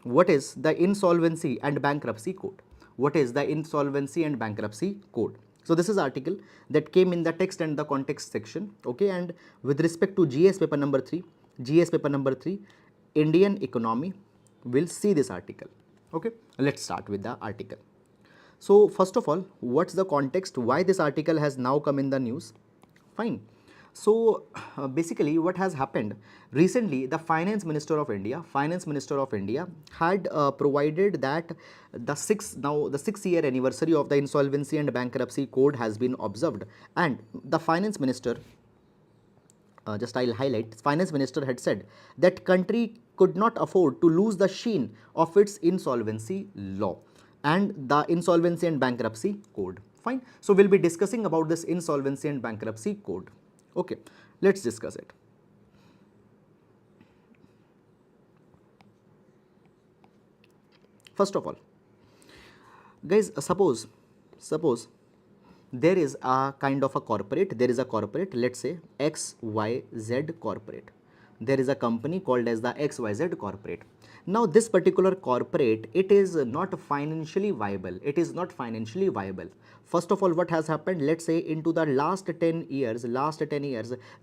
what is the Insolvency and Bankruptcy Code? What is the Insolvency and Bankruptcy Code? So this is article that came in the text and the context section, okay, and with respect to GS paper number 3, Indian economy, will see this article. Okay, let's start with the article. So first of all, what's the context? Why this article has now come in the news? Fine. So basically what has happened recently, the Finance Minister of India had provided that the 6-year anniversary of the Insolvency and Bankruptcy Code has been observed, and the Finance Minister, just I'll highlight, Finance Minister had said that country could not afford to lose the sheen of its insolvency law and the Insolvency and Bankruptcy Code. Fine. So we'll be discussing about this Insolvency and Bankruptcy Code. Okay, let's discuss it. First of all, guys, suppose there is a kind of a corporate, let's say XYZ corporate. There is a company called as the XYZ corporate. Now this particular corporate, it is not financially viable. First of all, what has happened? Let's say into the last 10 years,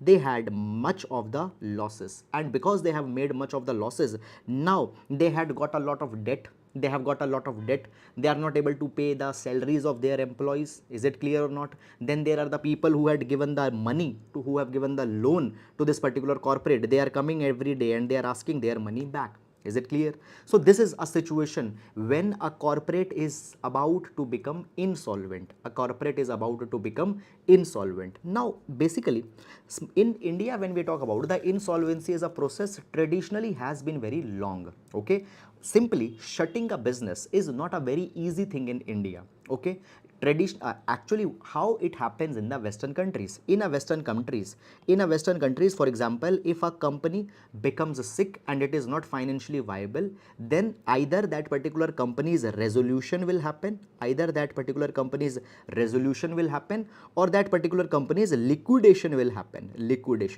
they had much of the losses, and because they have made much of the losses, now they had got a lot of debt. They are not able to pay the salaries of their employees. Is it clear or not? Then there are the people who had given the money to, who have given the loan to this particular corporate. They are coming every day and they are asking their money back. Is it clear? So this is a situation when a corporate is about to become insolvent. Now basically in India, when we talk about the insolvency as a process, traditionally has been very long. Okay, simply shutting a business is not a very easy thing in India. Okay, actually how it happens in the Western countries. In a Western countries, for example, if a company becomes sick and it is not financially viable, then either that particular company's resolution will happen, or that particular company's liquidation will happen.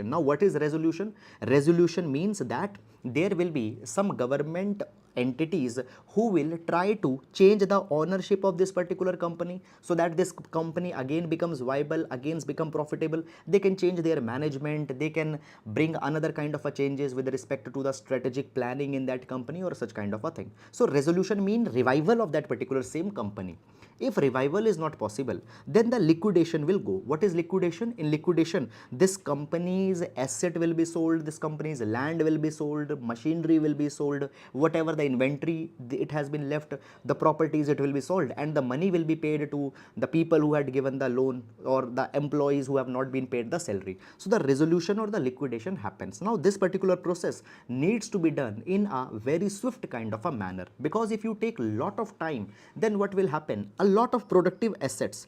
Now what is resolution? Resolution means that there will be some government entities who will try to change the ownership of this particular company so that this company again becomes viable, again become profitable. They can change their management, they can bring another kind of a changes with respect to the strategic planning in that company or such kind of a thing. So resolution means revival of that particular same company. If revival is not possible, then the liquidation will go. What is liquidation? In liquidation, this company's asset will be sold, this company's land will be sold, machinery will be sold, whatever the inventory it has been left, the properties, it will be sold, and the money will be paid to the people who had given the loan or the employees who have not been paid the salary. So the resolution or the liquidation happens. Now this particular process needs to be done in a very swift kind of a manner, because if you take lot of time, then what will happen? A lot of productive assets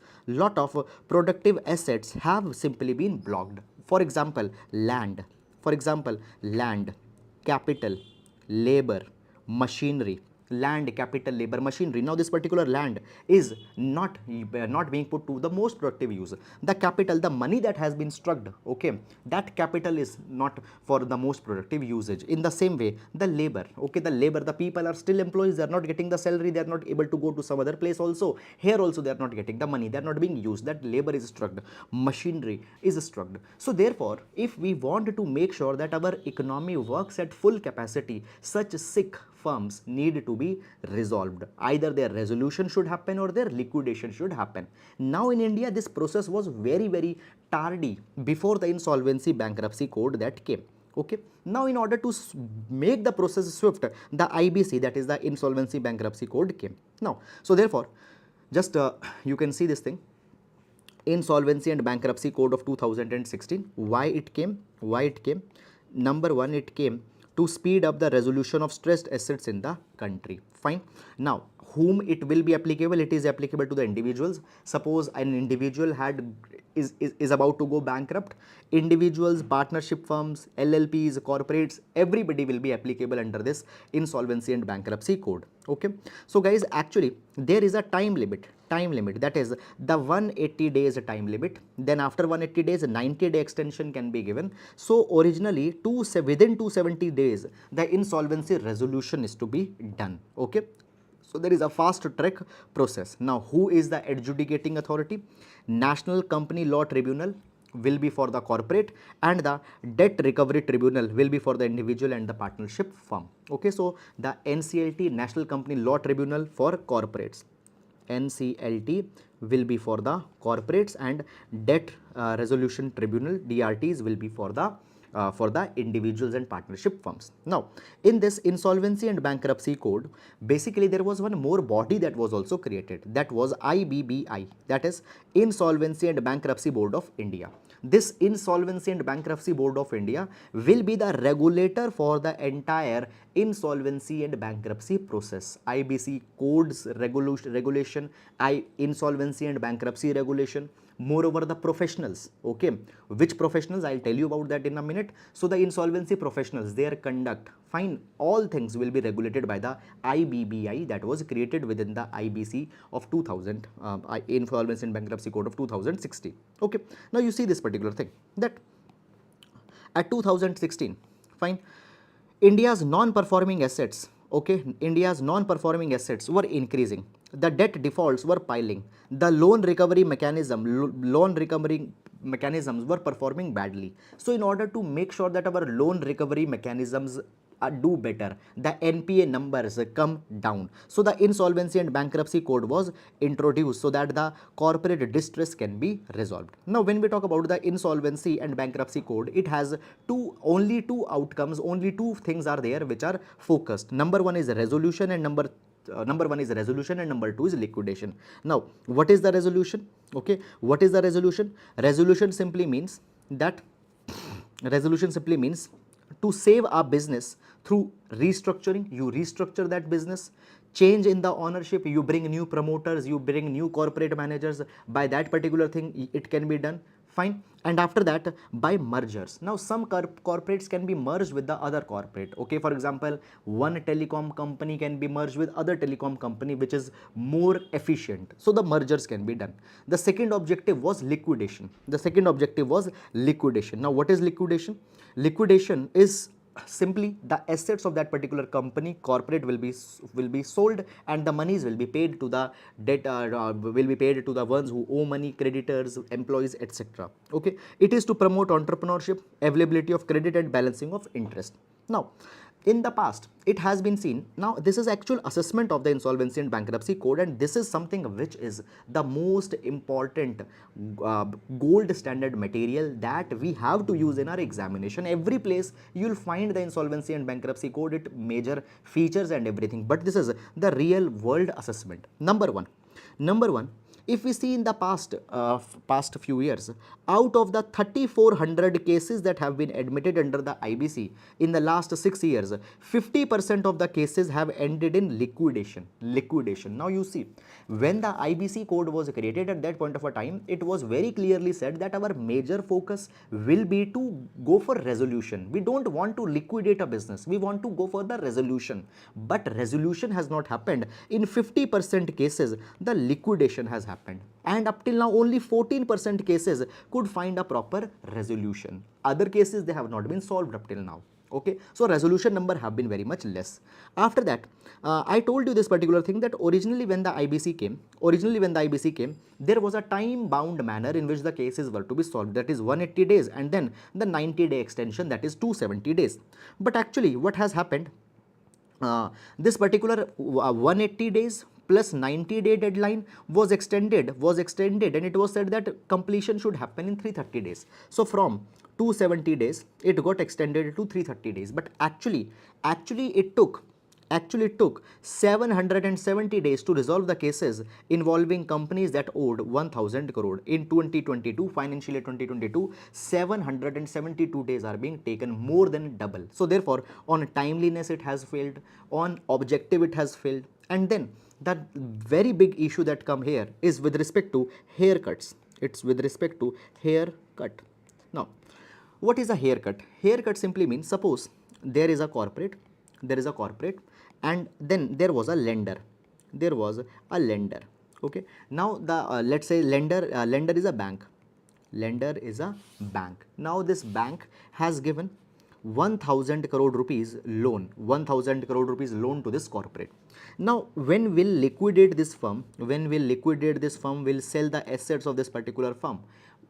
have simply been blocked. For example, land, capital, labor, machinery. Land, capital, labor, machinery. Now this particular land is not being put to the most productive use. The capital, the money that has been struck, okay, that capital is not for the most productive usage. In the same way, the labor, okay, the people are still employees, they are not getting the salary, they are not able to go to some other place also. Here also they are not getting the money, they are not being used. That labor is struck, machinery is struck. So therefore, if we want to make sure that our economy works at full capacity, such sick firms need to be resolved. Either their resolution should happen or their liquidation should happen. Now in India, this process was very tardy before the Insolvency Bankruptcy Code that came. Okay. Now in order to make the process swift, the IBC, that is the Insolvency Bankruptcy Code, came. Now, so therefore, just you can see this thing, Insolvency and Bankruptcy Code of 2016. Why it came? Number one, it came to speed up the resolution of stressed assets in the country. Fine. Now, whom it will be applicable? It is applicable to the individuals. Suppose an individual had is about to go bankrupt, individuals, partnership firms, LLPs, corporates, everybody will be applicable under this insolvency and bankruptcy code. Okay, so guys, actually there is a time limit, that is the 180 days time limit. Then after 180 days, a 90-day extension can be given. So originally within 270 days the insolvency resolution is to be done. Okay, so there is a fast track process. Now who is the adjudicating authority? National Company Law Tribunal will be for the corporate, and the debt recovery tribunal will be for the individual and the partnership firm. Okay, so the NCLT, National Company Law Tribunal, for corporates, NCLT will be for the corporates, and debt resolution tribunal, DRTs, will be for the individuals and partnership firms. Now in this insolvency and bankruptcy code, basically there was one more body that was also created, that was IBBI, that is Insolvency and Bankruptcy Board of India. This Insolvency and Bankruptcy Board of India will be the regulator for the entire insolvency and bankruptcy process. IBC codes regulation, insolvency and bankruptcy regulation. Moreover, the professionals, okay, which professionals, I'll tell you about that in a minute. So the insolvency professionals, their conduct, fine, all things will be regulated by the IBBI that was created within the IBC of 2000, Insolvency and Bankruptcy Code of 2016. Okay, now you see this particular thing, that at 2016, fine, India's non-performing assets, okay, India's non-performing assets were increasing. The debt defaults were piling. The loan recovery mechanisms were performing badly. So in order to make sure that our loan recovery mechanisms do better, the NPA numbers come down. So the insolvency and bankruptcy code was introduced so that the corporate distress can be resolved. Now when we talk about the insolvency and bankruptcy code, it has only two outcomes, only two things are there which are focused. Number one is resolution, and number two is liquidation. Now what is the resolution? Okay, what is the resolution? Resolution simply means to save a business through restructuring. You restructure that business, change in the ownership, you bring new promoters, you bring new corporate managers. By that particular thing it can be done, fine. And after that, by mergers. Now some corporates can be merged with the other corporate. Okay, for example, one telecom company can be merged with other telecom company which is more efficient. So the mergers can be done. The second objective was liquidation. Now what is liquidation? Liquidation is simply the assets of that particular company, corporate, will be sold, and the monies will be paid to the debt, will be paid to the ones who owe money, creditors, employees, etc. Okay, it is to promote entrepreneurship, availability of credit, and balancing of interest. Now in the past it has been seen, now this is actual assessment of the insolvency and bankruptcy code, and this is something which is the most important gold standard material that we have to use in our examination. Every place you'll find the insolvency and bankruptcy code, its major features and everything, but this is the real world assessment. Number one, if we see in the past few years, out of the 3400 cases that have been admitted under the IBC in the last 6 years, 50% of the cases have ended in liquidation. Now you see, when the IBC code was created, at that point of a time, it was very clearly said that our major focus will be to go for resolution. We don't want to liquidate a business, we want to go for the resolution. But resolution has not happened. In 50% cases, the liquidation has happened. And up till now, only 14% cases could find a proper resolution. Other cases, they have not been solved up till now. Okay, so resolution number have been very much less. After that, I told you this particular thing, that originally when the IBC came, there was a time bound manner in which the cases were to be solved, that is 180 days, and then the 90-day extension, that is 270 days. But actually what has happened, this particular 180 days plus 90-day deadline was extended, and it was said that completion should happen in 330 days. So from 270 days it got extended to 330 days, but actually it took 770 days to resolve the cases involving companies that owed 1000 crore. In 2022, financial year 2022, 772 days are being taken, more than double. So therefore, on timeliness it has failed, on objective it has failed. And then the very big issue that come here is with respect to haircuts. It's with respect to haircut. Now, what is a haircut? Haircut simply means, suppose there is a corporate, and then there was a lender. Okay. Now the let's say lender is a bank. Now this bank has given 1000 crore rupees loan, 1000 crore rupees loan to this corporate. Now when will liquidate this firm, will sell the assets of this particular firm,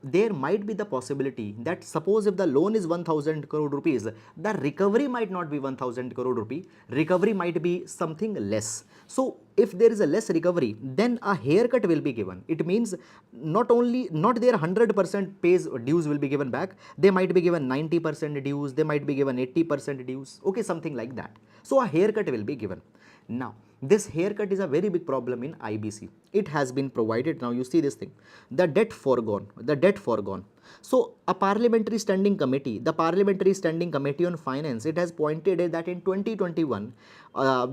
there might be the possibility that, suppose if the loan is 1000 crore rupees, the recovery might not be 1000 crore rupee, recovery might be something less. So if there is a less recovery, then a haircut will be given. It means not their 100% pays dues will be given back, they might be given 90% dues, they might be given 80% dues, okay, something like that. So a haircut will be given. Now this haircut is a very big problem in IBC. It has been provided. Now you see this thing, the debt foregone. So a parliamentary standing committee, the Parliamentary Standing Committee on Finance, it has pointed that in 2021,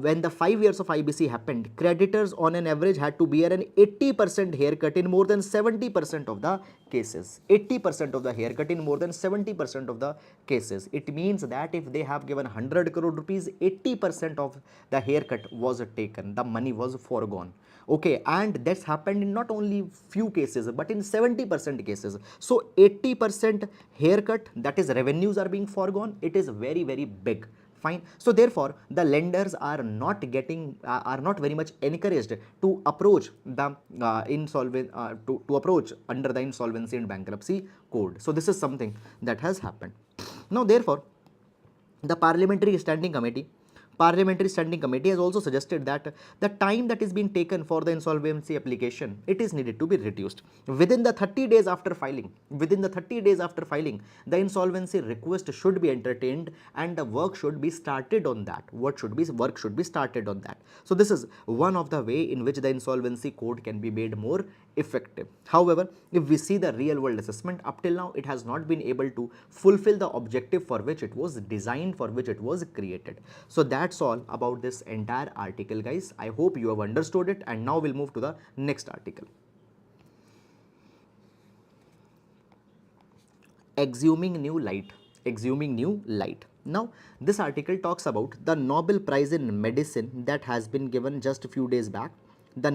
when the 5 years of IBC happened, creditors on an average had to bear an 80% haircut in more than 70% of the cases. 80% of the haircut in more than 70% of the cases. It means that if they have given 100 crore rupees, 80% of the haircut was taken, the money was foregone. Okay, and that's happened in not only few cases but in 70% cases. So 80% haircut, that is revenues are being foregone. It is very big. Fine. So therefore the lenders are not very much encouraged to approach the to approach under the Insolvency and Bankruptcy Code. So this is something that has happened. Now therefore the Parliamentary Standing Committee has also suggested that the time that is being taken for the insolvency application, it is needed to be reduced. Within the 30 days after filing, the insolvency request should be entertained and the work should be started on that. Work should be started on that. So this is one of the way in which the insolvency code can be made more effective. However, if we see the real world assessment, up till now it has not been able to fulfill the objective for which it was designed, for which it was created. So that's all about this entire article, guys. I hope you have understood it, and now we'll move to the next article. Assuming new light. Now this article talks about the Nobel Prize in Medicine that has been given just a few days back. If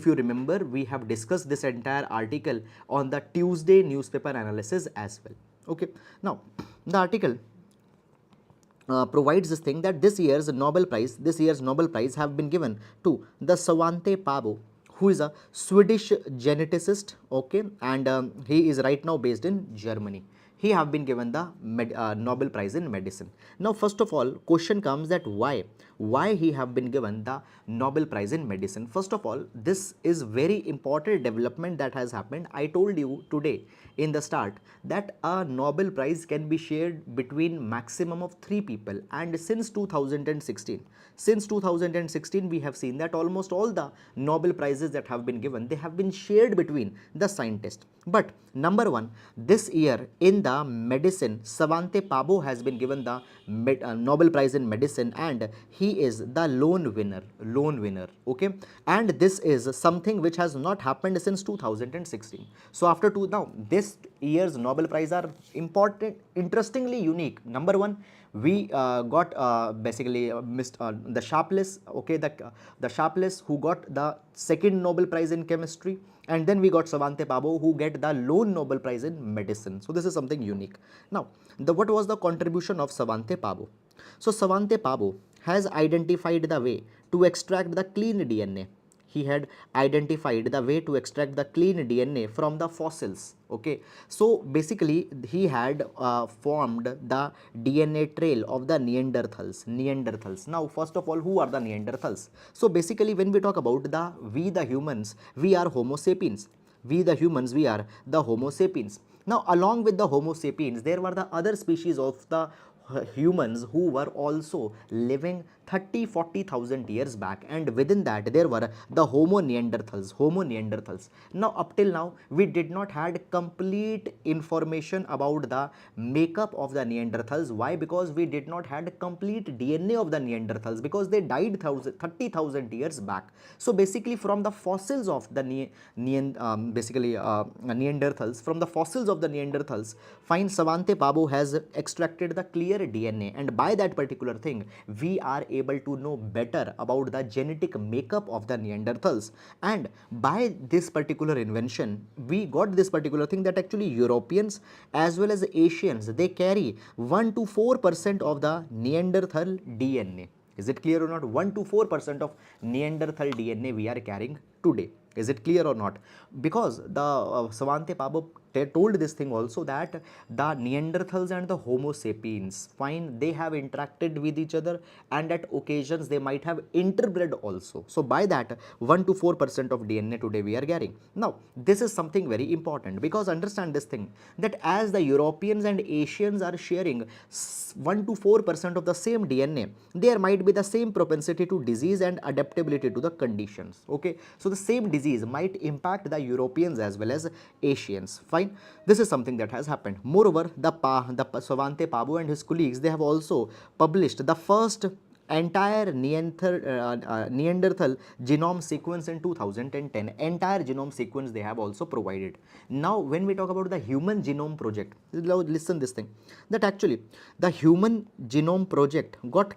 you remember, we have discussed this entire article on the Tuesday newspaper analysis as well. Okay, now the article provides this thing that this year's Nobel Prize have been given to the Svante Pääbo, who is a Swedish geneticist, okay, and he is right now based in Germany. He have been given the Nobel Prize in Medicine. Now first of all, question comes that why he have been given the Nobel Prize in Medicine. First of all, this is very important development that has happened. I told you today in the start that a Nobel Prize can be shared between maximum of 3 people, and since 2016 we have seen that almost all the Nobel Prizes that have been given, they have been shared between the scientists. But number one, this year in the medicine, Svante Pääbo has been given the Nobel Prize in Medicine, and he is the lone winner, okay, and this is something which has not happened since 2016. So after now this year's Nobel Prize are important, interestingly unique. Number one, we got basically the Sharpless, okay, the Sharpless who got the second Nobel Prize in chemistry, and then we got Svante Pääbo who get the lone Nobel Prize in medicine. So this is something unique. Now what was the contribution of Svante Pääbo? So Svante Pääbo has identified the way to extract the clean DNA. He had identified the way to extract the clean DNA from the fossils. Okay, so basically he had formed the DNA trail of the Neanderthals. Now first of all, who are the Neanderthals? So basically when we talk about we the humans, we are Homo sapiens. We the humans, we are the Homo sapiens. Now along with the Homo sapiens, there were the other species of the humans who were also living 30-40,000 years back, and within that there were the Homo Neanderthals. Now up till now we did not had complete information about the makeup of the Neanderthals. Why? Because we did not had complete DNA of the Neanderthals, because they died 30,000 years back. So basically from the fossils of the Neanderthals, from the fossils of the Neanderthals, fine, Svante Pabo has extracted the clear DNA, and by that particular thing we are able to know better about the genetic makeup of the Neanderthals. And by this particular invention we got this particular thing, that actually Europeans as well as Asians, they carry 1 to 4% of the Neanderthal DNA. Is it clear or not? 1 to 4% of Neanderthal DNA we are carrying today. Is it clear or not? Because the Svante Pabo told this thing also, that the Neanderthals and the Homo sapiens, fine, they have interacted with each other, and at occasions they might have interbred also. So by that 1 to 4% of DNA today we are carrying. Now this is something very important, because understand this thing, that as the Europeans and Asians are sharing 1 to 4% of the same DNA, there might be the same propensity to disease and adaptability to the conditions. Okay, so the same disease might impact the Europeans as well as Asians. Fine, this is something that has happened. Moreover, the Svante Pabo and his colleagues, they have also published the first entire Neanderthal genome sequence in 2010. Entire genome sequence they have also provided. Now when we talk about the human genome project, listen this thing, that actually the human genome project got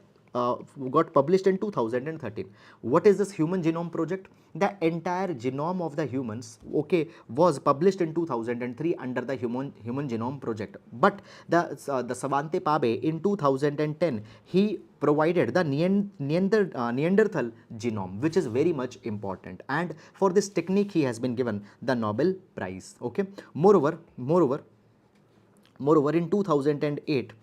published in 2013. What is this human genome project? The entire genome of the humans, okay, was published in 2003 under the human genome project. But the Svante Pabo in 2010, he provided the Neanderthal genome, which is very much important, and for this technique he has been given the Nobel Prize. Okay, moreover in 2008,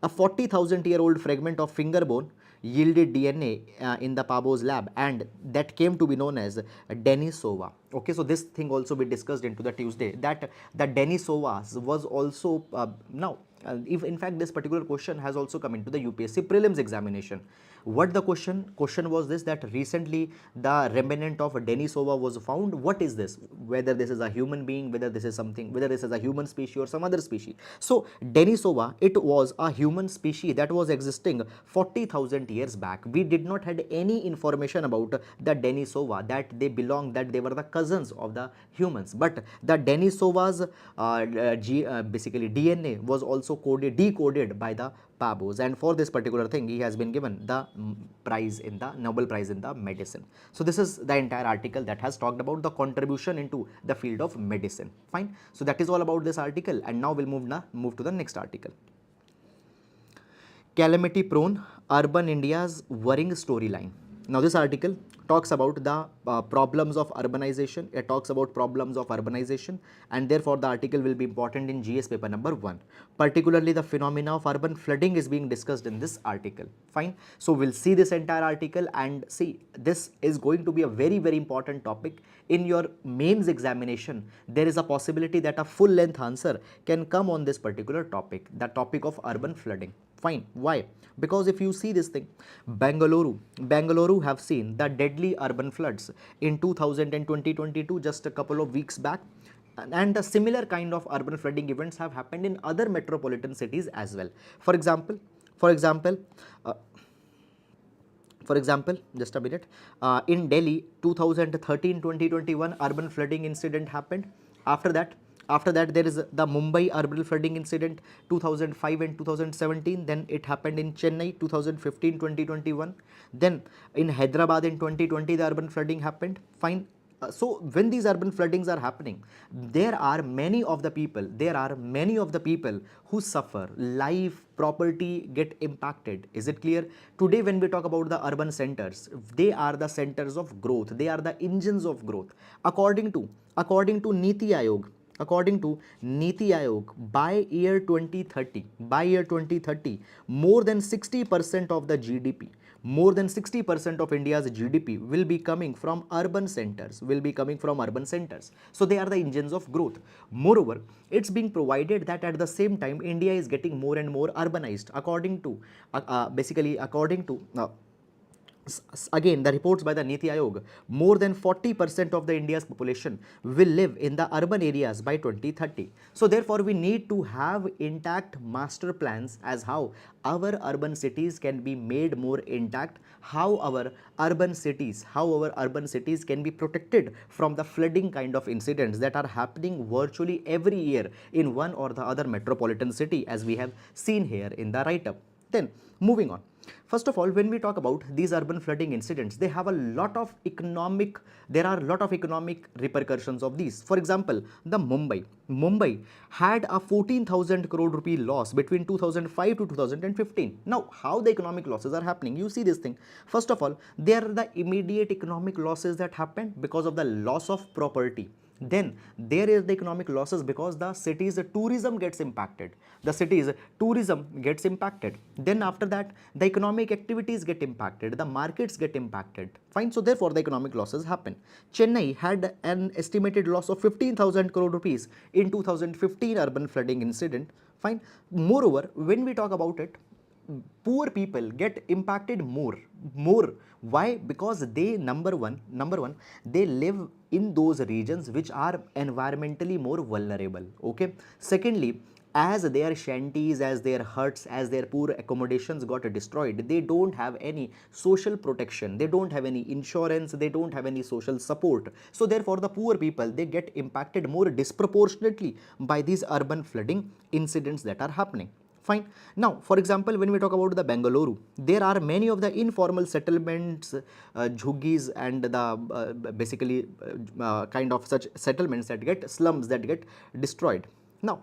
a 40,000-year-old fragment of finger bone yielded DNA in the Pabo's lab, and that came to be known as Denisova. Okay, so this thing also we discussed into the Tuesday, that the Denisovas was also if in fact this particular question has also come into the UPSC prelims examination. What the question was this, that recently the remnant of Denisova was found. What is this? Whether this is a human being, whether this is a human species or some other species. So Denisova, it was a human species that was existing 40,000 years back. We did not had any information about the Denisova, that they were the cousins of the humans. But the Denisova's basically DNA was also decoded by the Pabos, and for this particular thing he has been given the Nobel Prize in the medicine. So this is the entire article that has talked about the contribution into the field of medicine. Fine, so that is all about this article, and now we'll move to the next article. Calamity prone urban India's worrying storyline. Now this article talks about the problems of urbanization. It talks about problems of urbanization, and therefore the article will be important in GS paper number 1. Particularly the phenomena of urban flooding is being discussed in this article. Fine, so we'll see this entire article, and see, this is going to be a very important topic in your mains examination. There is a possibility that a full length answer can come on this particular topic, the topic of urban flooding. Fine, why? Because if you see this thing, Bangalore have seen the deadly urban floods in 2022, just a couple of weeks back, and the similar kind of urban flooding events have happened in other metropolitan cities as well. For example, just a minute, in Delhi 2013-2021 urban flooding incident happened. After that there is the Mumbai urban flooding incident 2005 and 2017. Then it happened in Chennai 2015-2021. Then in Hyderabad in 2020 the urban flooding happened. Fine. So when these urban floodings are happening, there are many of the people who suffer. Life, property get impacted. Is it clear? Today when we talk about the urban centers, they are the centers of growth, they are the engines of growth. According to Niti Aayog, by year 2030, more than 60% of the GDP, more than 60% of India's GDP will be coming from urban centers, So they are the engines of growth. Moreover, it's being provided that at the same time India is getting more and more urbanized. According to Again, the reports by the Niti Aayog, more than 40% of the India's population will live in the urban areas by 2030. So therefore, we need to have intact master plans as how our urban cities can be made more intact, how our urban cities can be protected from the flooding kind of incidents that are happening virtually every year in one or the other metropolitan city, as we have seen here in the write-up. Then moving on. First of all, when we talk about these urban flooding incidents, they have a lot of economic, there are a lot of economic repercussions of these. For example, the Mumbai had a 14,000 crore rupee loss between 2005 to 2015. Now, how the economic losses are happening? You see this thing. First of all, there are the immediate economic losses that happened because of the loss of property. Then there is the economic losses because the city's tourism gets impacted. The city's tourism gets impacted. Then after that, the economic activities get impacted. The markets get impacted. Fine. So therefore, the economic losses happen. Chennai had an estimated loss of 15,000 crore rupees in 2015 urban flooding incident. Fine. Moreover, when we talk about it, poor people get impacted more. Why? Because they, number one, they live in those regions which are environmentally more vulnerable. Okay. Secondly, as their shanties, as their huts, as their poor accommodations got destroyed, they don't have any social protection, they don't have any insurance, they don't have any social support. So therefore, the poor people, they get impacted more disproportionately by these urban flooding incidents that are happening. Fine. Now, for example, when we talk about the Bengaluru, there are many of the informal settlements, jhuggis, and the basically kind of such settlements that get slums that get destroyed. Now,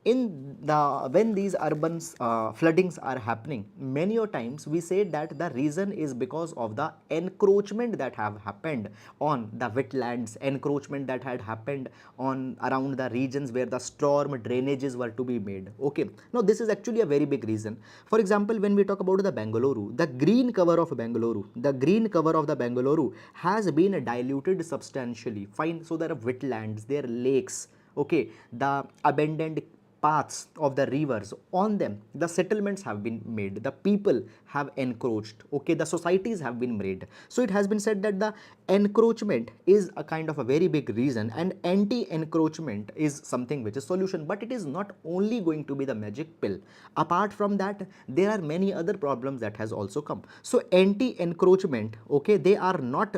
in the when these urban floodings are happening, many a times we say that the reason is because of the encroachment that have happened on the wetlands, encroachment that had happened on around the regions where the storm drainages were to be made. Okay, now this is actually a very big reason. For example, when we talk about the Bengaluru, the green cover of Bengaluru has been diluted substantially. Fine. So there are wetlands, there are lakes. Okay, the abandoned paths of the rivers, on them the settlements have been made, the people have encroached. Okay, the societies have been made. So it has been said that the encroachment is a kind of a very big reason, and anti-encroachment is something which is solution. But it is not only going to be the magic pill. Apart from that, there are many other problems that has also come. So anti-encroachment, okay, they are not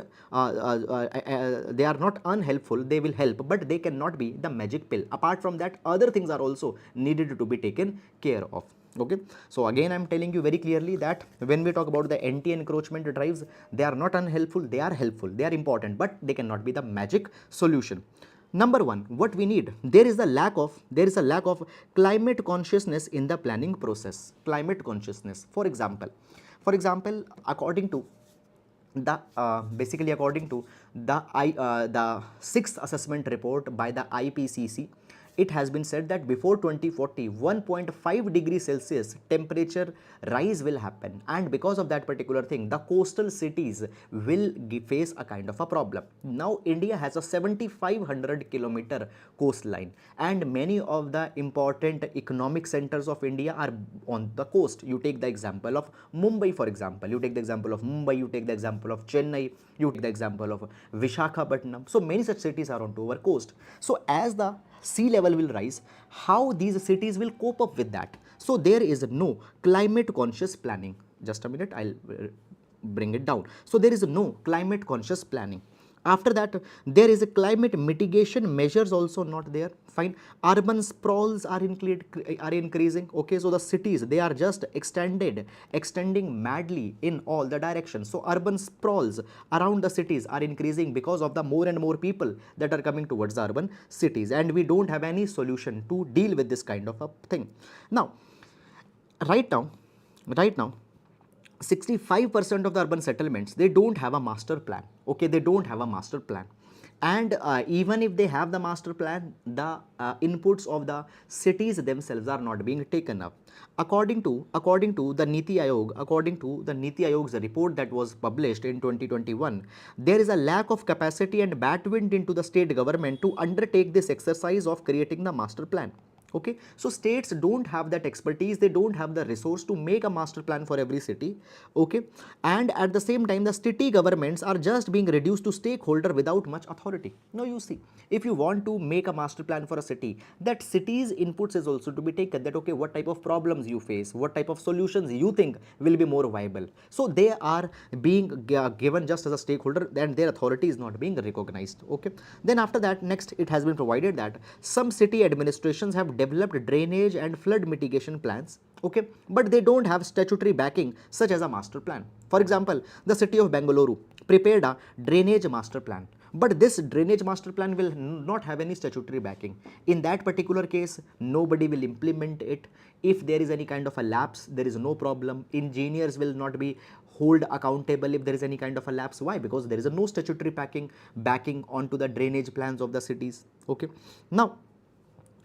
unhelpful, they will help, but they cannot be the magic pill. Apart from that, other things are also needed to be taken care of. Okay, so again, I am telling you very clearly that when we talk about the anti-encroachment drives, they are not unhelpful, they are helpful, they are important, but they cannot be the magic solution. Number one, what we need, there is a lack of climate consciousness in the planning process. Climate consciousness, for example, according to the basically according to the sixth assessment report by the IPCC, it has been said that before 2040, 1.5 degrees Celsius temperature rise will happen, and because of that particular thing, the coastal cities will face a kind of a problem. Now, India has a 7,500 kilometer coastline, and many of the important economic centers of India are on the coast. You take the example of Mumbai, for example. You take the example of Mumbai, you take the example of Chennai, you take the example of Visakhapatnam. So many such cities are onto our coast. So as the sea level will rise, how these cities will cope up with that? So there is no climate conscious planning. Just a minute, I'll bring it down. So there is no climate conscious planning. After that, there is a climate mitigation measures also not there. Fine. Urban sprawls are increasing. Okay, so the cities, they are just extending madly in all the directions. So urban sprawls around the cities are increasing because of the more and more people that are coming towards the urban cities, and we don't have any solution to deal with this kind of a thing. Now, right now 65% of the urban settlements, they don't have a master plan. Okay, they don't have a master plan. And even if they have the master plan, the inputs of the cities themselves are not being taken up. According to the Niti Aayog's report that was published in 2021, there is a lack of capacity and bandwidth into the state government to undertake this exercise of creating the master plan. Okay, so states don't have that expertise, they don't have the resource to make a master plan for every city. Okay, and at the same time the city governments are just being reduced to stakeholder without much authority. Now you see, if you want to make a master plan for a city, that city's inputs is also to be taken, that okay, what type of problems you face, what type of solutions you think will be more viable. So they are being given just as a stakeholder, and their authority is not being recognized. Okay, then after that, next it has been provided that some city administrations have developed drainage and flood mitigation plans, okay, but they don't have statutory backing such as a master plan. For example, the city of Bengaluru prepared a drainage master plan, but this drainage master plan will not have any statutory backing. In that particular case, nobody will implement it. If there is any kind of a lapse, there is no problem. Engineers will not be hold accountable if there is any kind of a lapse. Why? Because there is a no statutory backing onto the drainage plans of the cities. Okay, now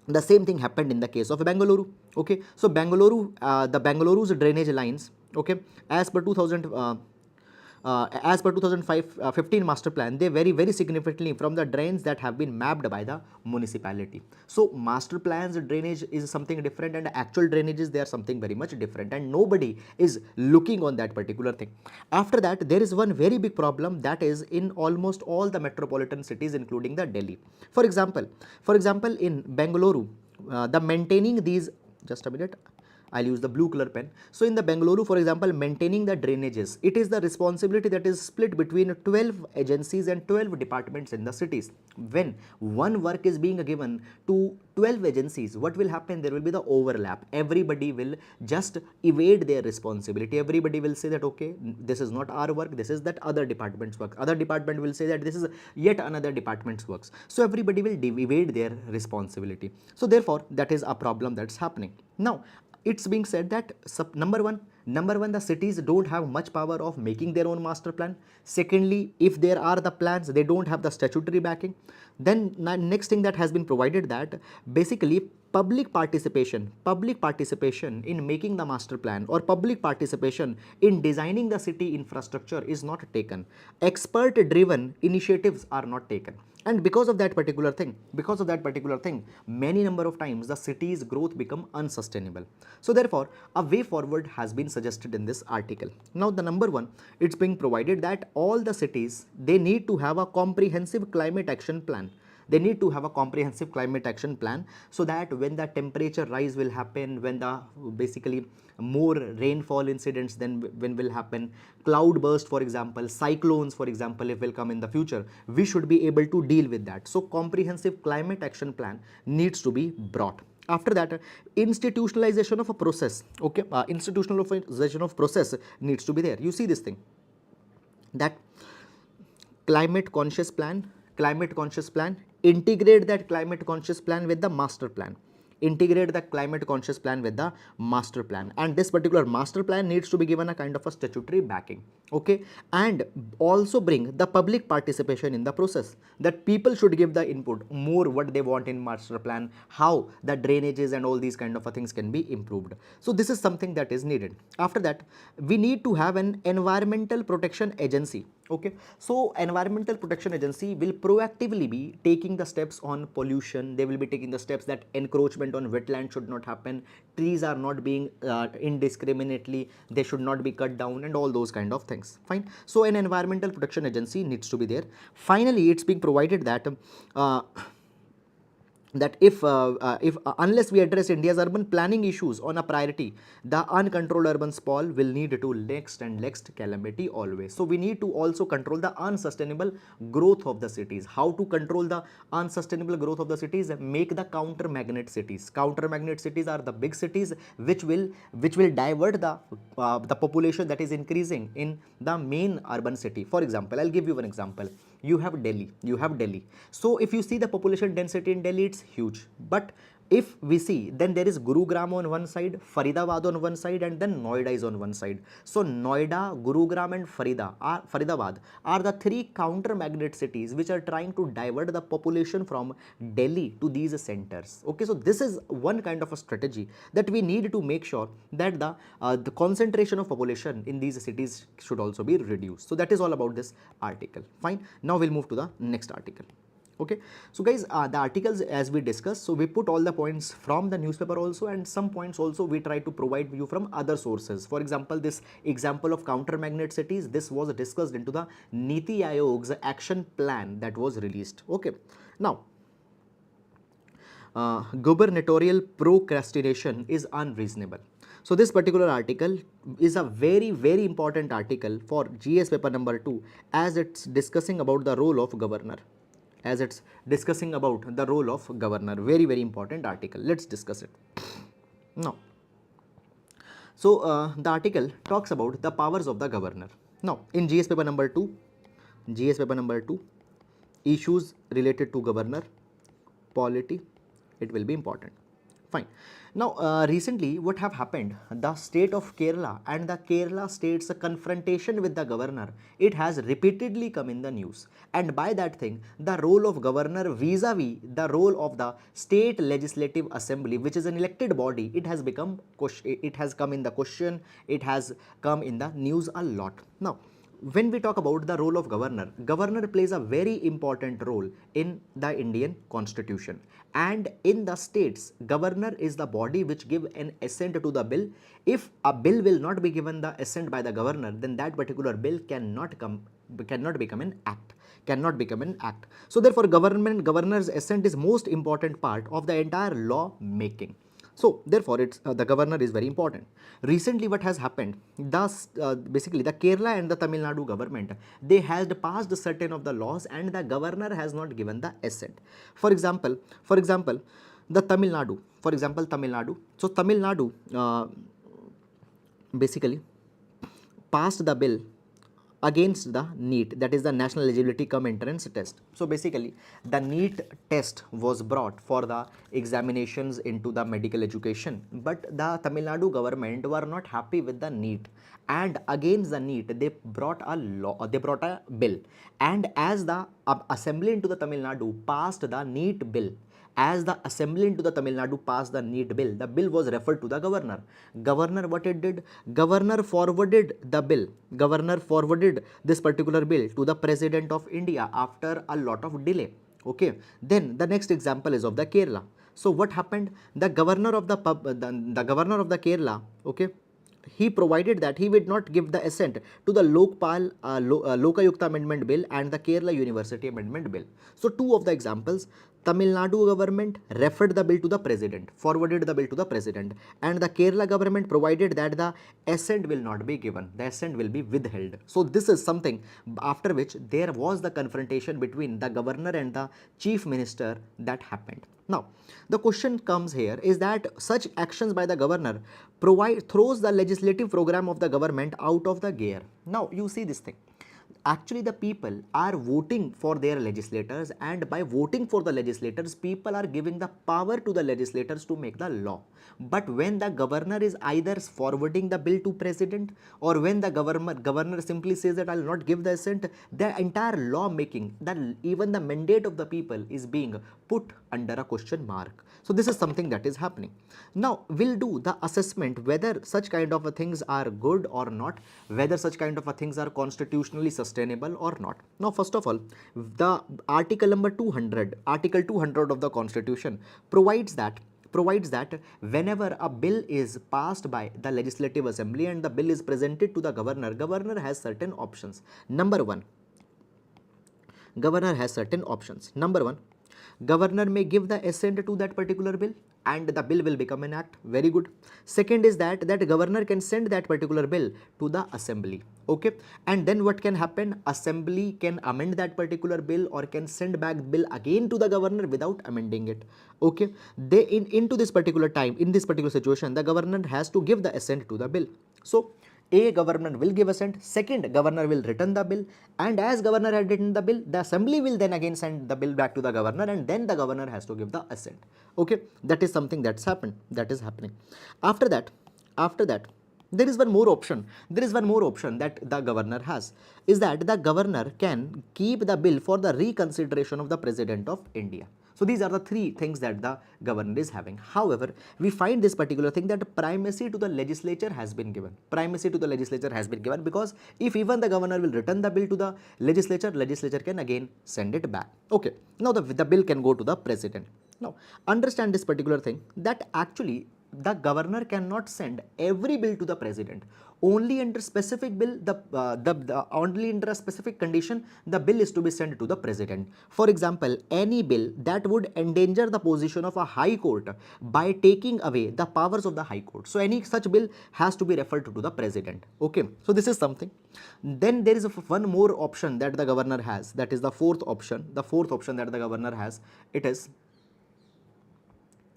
the same thing happened in the case of Bengaluru. Okay, so the Bengaluru's drainage lines, okay, as per 2015 master plan, they vary very significantly from the drains that have been mapped by the municipality. So master plans drainage is something different, and actual drainages, they are something very much different, and nobody is looking on that particular thing. After that, there is one very big problem, that is in almost all the metropolitan cities including the Delhi. For example in Bengaluru, the maintaining these, just a minute, I'll use the blue color pen. So in the Bengaluru, for example, maintaining the drainages, it is the responsibility that is split between 12 agencies and 12 departments in the cities. When one work is being given to 12 agencies, what will happen? There will be the overlap. Everybody will just evade their responsibility. Everybody will say that, okay, this is not our work, this is that other department's work. Other department will say that this is yet another department's works. So everybody will evade their responsibility. So therefore, that is a problem that's happening. Now, it's being said that number one, the cities don't have much power of making their own master plan. Secondly, if there are the plans, they don't have the statutory backing. Then next thing that has been provided, that basically public participation in making the master plan, or public participation in designing the city infrastructure is not taken. Expert driven initiatives are not taken. And because of that particular thing, many number of times the city's growth become unsustainable. So therefore, a way forward has been suggested in this article. Now the number one, it's being provided that all the cities, they need to have a comprehensive climate action plan. They need to have a comprehensive climate action plan, so that when the temperature rise will happen, when the basically more rainfall incidents then when will happen, cloud burst for example, cyclones for example, if will come in the future, we should be able to deal with that. So comprehensive climate action plan needs to be brought. After that, institutionalization of a process, okay, institutionalization of process needs to be there. You see this thing, that climate conscious plan, integrate that climate conscious plan with the master plan. Integrate the climate conscious plan with the master plan, and this particular master plan needs to be given a kind of a statutory backing. Okay, and also bring the public participation in the process, that people should give the input more what they want in master plan, how the drainages and all these kind of things can be improved. So this is something that is needed. After that, we need to have an environmental protection agency. Okay, so environmental protection agency will proactively be taking the steps on pollution. They will be taking the steps that encroachment on wetland should not happen, trees are not being indiscriminately, they should not be cut down, and all those kind of things. Fine. So an environmental protection agency needs to be there. Finally, it's being provided that if unless we address India's urban planning issues on a priority, the uncontrolled urban sprawl will lead to next calamity always. So we need to also control the unsustainable growth of the cities. How to control the unsustainable growth of the cities? Make the counter magnet cities. Counter magnet cities are the big cities which will divert the population that is increasing in the main urban city. For example, I'll give you one example. You have Delhi. So if you see the population density in Delhi, it's huge. But if we see, then there is Gurugram on one side, Faridabad on one side, and then Noida is on one side. So Noida, Gurugram and Faridabad are the three counter magnet cities which are trying to divert the population from Delhi to these centers. Okay, so this is one kind of a strategy that we need to make sure that the concentration of population in these cities should also be reduced. So that is all about this article. Fine. Now we'll move to the next article. Okay, so guys, the articles as we discussed, so we put all the points from the newspaper also, and some points also we try to provide you from other sources. For example, this example of counter magnet cities, this was discussed into the Niti Aayog's action plan that was released. Okay, now gubernatorial procrastination is unreasonable. So this particular article is a very important article for GS paper number 2, as it's discussing about the role of governor. As it's discussing about the role of governor, very important article. Let's discuss it now. So the article talks about the powers of the governor. Now in GS paper number 2, issues related to governor, polity, it will be important. Fine. Now recently what have happened, the state of Kerala and the Kerala state's confrontation with the governor, it has repeatedly come in the news, and by that thing the role of governor vis-a-vis the role of the state legislative assembly, which is an elected body, it has become, it has come in the question, it has come in the news a lot. Now when we talk about the role of governor, governor plays a very important role in the Indian constitution, and in the states, governor is the body which give an assent to the bill. If a bill will not be given the assent by the governor, then that particular bill cannot become an act. So therefore governor's assent is most important part of the entire law making. So therefore it's the governor is very important. Recently what has happened, thus basically the Kerala and the Tamil Nadu government, they has passed certain of the laws and the governor has not given the assent. For example the Tamil Nadu, so Tamil Nadu basically passed the bill against the NEET, that is the National Eligibility Cum Entrance Test. So basically the NEET test was brought for the examinations into the medical education, but the Tamil Nadu government were not happy with the NEET, and against the NEET they brought a bill, and as the assembly into the Tamil Nadu passed the NEET bill, as the assembly into the Tamil Nadu passed the NEET bill, the bill was referred to the governor. Governor what it did? Governor forwarded the bill. Governor forwarded this particular bill to the President of India after a lot of delay. Okay. Then the next example is of the Kerala. So what happened? The governor of the Kerala, okay, he provided that he would not give the assent to the Lokayukta Amendment Bill and the Kerala University Amendment Bill. So two of the examples, Tamil Nadu government referred the bill to the president, forwarded the bill to the president, and the Kerala government provided that the assent will not be given, the assent will be withheld. So this is something after which there was the confrontation between the governor and the chief minister that happened. Now the question comes here is that such actions by the governor throws the legislative program of the government out of the gear. Now you see this thing. Actually the people are voting for their legislators, and by voting for the legislators, people are giving the power to the legislators to make the law. But when the governor is either forwarding the bill to president, or when the governor simply says that I will not give the assent, the entire law making, even the mandate of the people is being put under a question mark. So this is something that is happening. Now we'll do the assessment whether such kind of things are good or not, whether such kind of things are constitutionally sustainable or not. Now first of all, the article number 200, article 200 of the constitution provides that whenever a bill is passed by the legislative assembly and the bill is presented to the governor has certain options. Number one, governor has certain options. Number one, governor may give the assent to that particular bill and the bill will become an act. Very good. Second is that governor can send that particular bill to the assembly. Okay. And then what can happen? Assembly can amend that particular bill or can send back bill again to the governor without amending it. Okay. Into this particular time, in this particular situation, the governor has to give the assent to the bill. So A, governor will give assent. Second, governor will return the bill, and as governor had written the bill, the assembly will then again send the bill back to the governor, and then the governor has to give the assent. Okay, that is something that's happened. That is happening. After that, there is one more option. There is one more option that the governor has, is that the governor can keep the bill for the reconsideration of the President of India. So these are the three things that the governor is having. However, we find this particular thing that primacy to the legislature has been given. Primacy to the legislature has been given because if even the governor will return the bill to the legislature can again send it back. Okay, now the bill can go to the president. Now understand this particular thing that actually the governor cannot send every bill to the president. Only under specific bill, only under a specific condition, the bill is to be sent to the president. For example, any bill that would endanger the position of a high court by taking away the powers of the high court. So any such bill has to be referred to the president. Okay, so this is something. Then there is one more option that the governor has. That is the fourth option. The fourth option that the governor has, it is,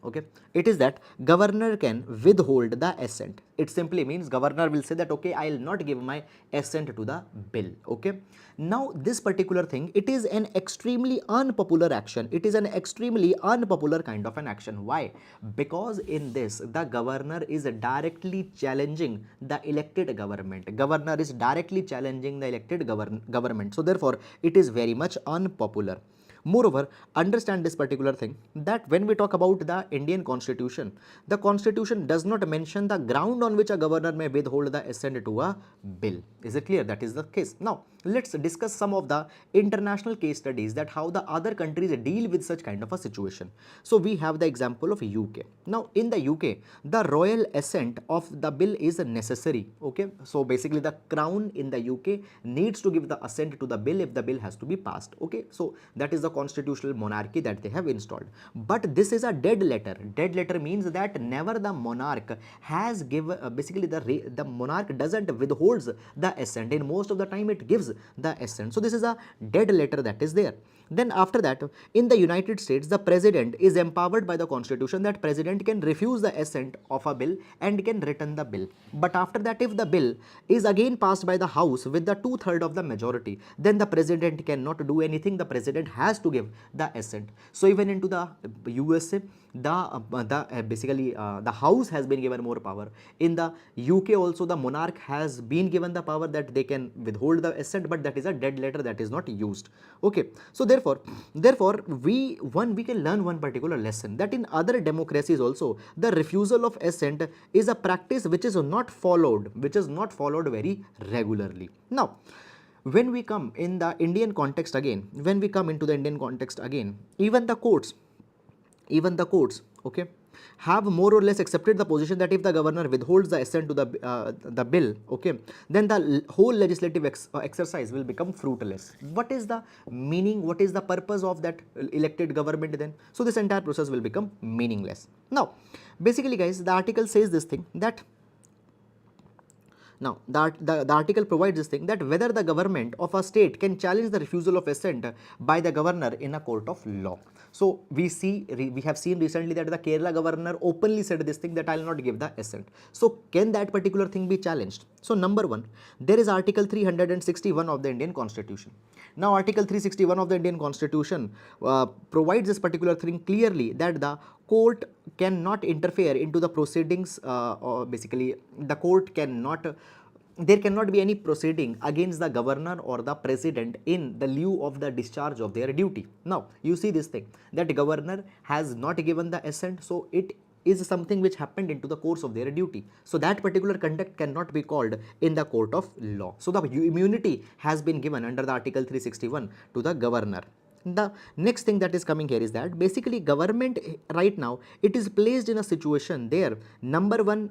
okay, it is that governor can withhold the assent. It simply means governor will say that okay, I will not give my assent to the bill. Okay, now this particular thing, it is an extremely unpopular action. It is an extremely unpopular kind of an action. Why? Because in this the governor is directly challenging the elected government. Governor is directly challenging the elected government. So therefore it is very much unpopular. Moreover, understand this particular thing that when we talk about the Indian Constitution, the Constitution does not mention the ground on which a governor may withhold the assent to a bill. Is it clear? That is the case. Now, let's discuss some of the international case studies that how the other countries deal with such kind of a situation. So, we have the example of UK. Now, in the UK, the royal assent of the bill is necessary. Okay, so basically the crown in the UK needs to give the assent to the bill if the bill has to be passed. Okay, so that is the constitutional monarchy that they have installed. But this is a dead letter. Dead letter means that never the monarch has given, basically the monarch doesn't withholds the assent. In most of the time it gives the assent. So this is a dead letter that is there. Then after that, in the United States, the president is empowered by the constitution that president can refuse the assent of a bill and can return the bill. But after that, if the bill is again passed by the house with the 2/3 of the majority, then the president cannot do anything. The president has to give the assent. So even into the USA, the house has been given more power. In the UK also, the monarch has been given the power that they can withhold the assent, but that is a dead letter that is not used. Okay, so therefore we can learn one particular lesson that in other democracies also the refusal of assent is a practice which is not followed very regularly. Now, when we come in the Indian context again, even the courts, okay, have more or less accepted the position that if the governor withholds the assent to the bill, okay, then the whole legislative exercise will become fruitless. What is the meaning? What is the purpose of that elected government then? So this entire process will become meaningless. Now, basically, guys, the article says this thing that. Now, the article provides this thing that whether the government of a state can challenge the refusal of assent by the governor in a court of law. So, we have seen recently that the Kerala governor openly said this thing that I will not give the assent. So, can that particular thing be challenged? So, number one, there is Article 361 of the Indian Constitution. Now, Article 361 of the Indian Constitution provides this particular thing clearly that the court cannot interfere into the proceedings, or basically the court cannot, there cannot be any proceeding against the governor or the president in the lieu of the discharge of their duty. Now, you see this thing that governor has not given the assent, so it is something which happened into the course of their duty. So that particular conduct cannot be called in the court of law. So the immunity has been given under the Article 361 to the governor. The next thing that is coming here is that basically government right now, it is placed in a situation there, number one,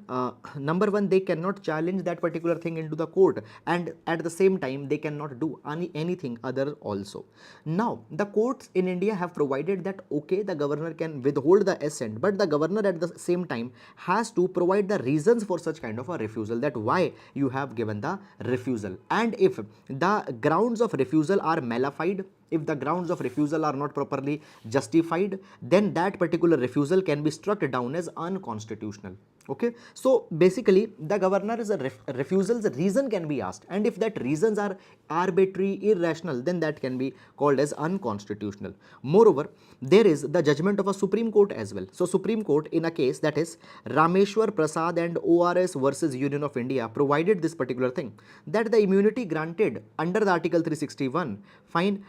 they cannot challenge that particular thing into the court, and at the same time they cannot do anything other also. Now, the courts in India have provided that okay, the governor can withhold the assent, but the governor at the same time has to provide the reasons for such kind of a refusal, that why you have given the refusal. And if the grounds of refusal are malified, if the grounds of refusal are not properly justified, then that particular refusal can be struck down as unconstitutional. Okay, so basically the governor is a refusal's reason can be asked, and if that reasons are arbitrary, irrational, then that can be called as unconstitutional. Moreover, there is the judgment of a Supreme Court as well. So Supreme Court in a case that is Rameshwar Prasad and ORS versus Union of India provided this particular thing, that the immunity granted under the Article 361 fine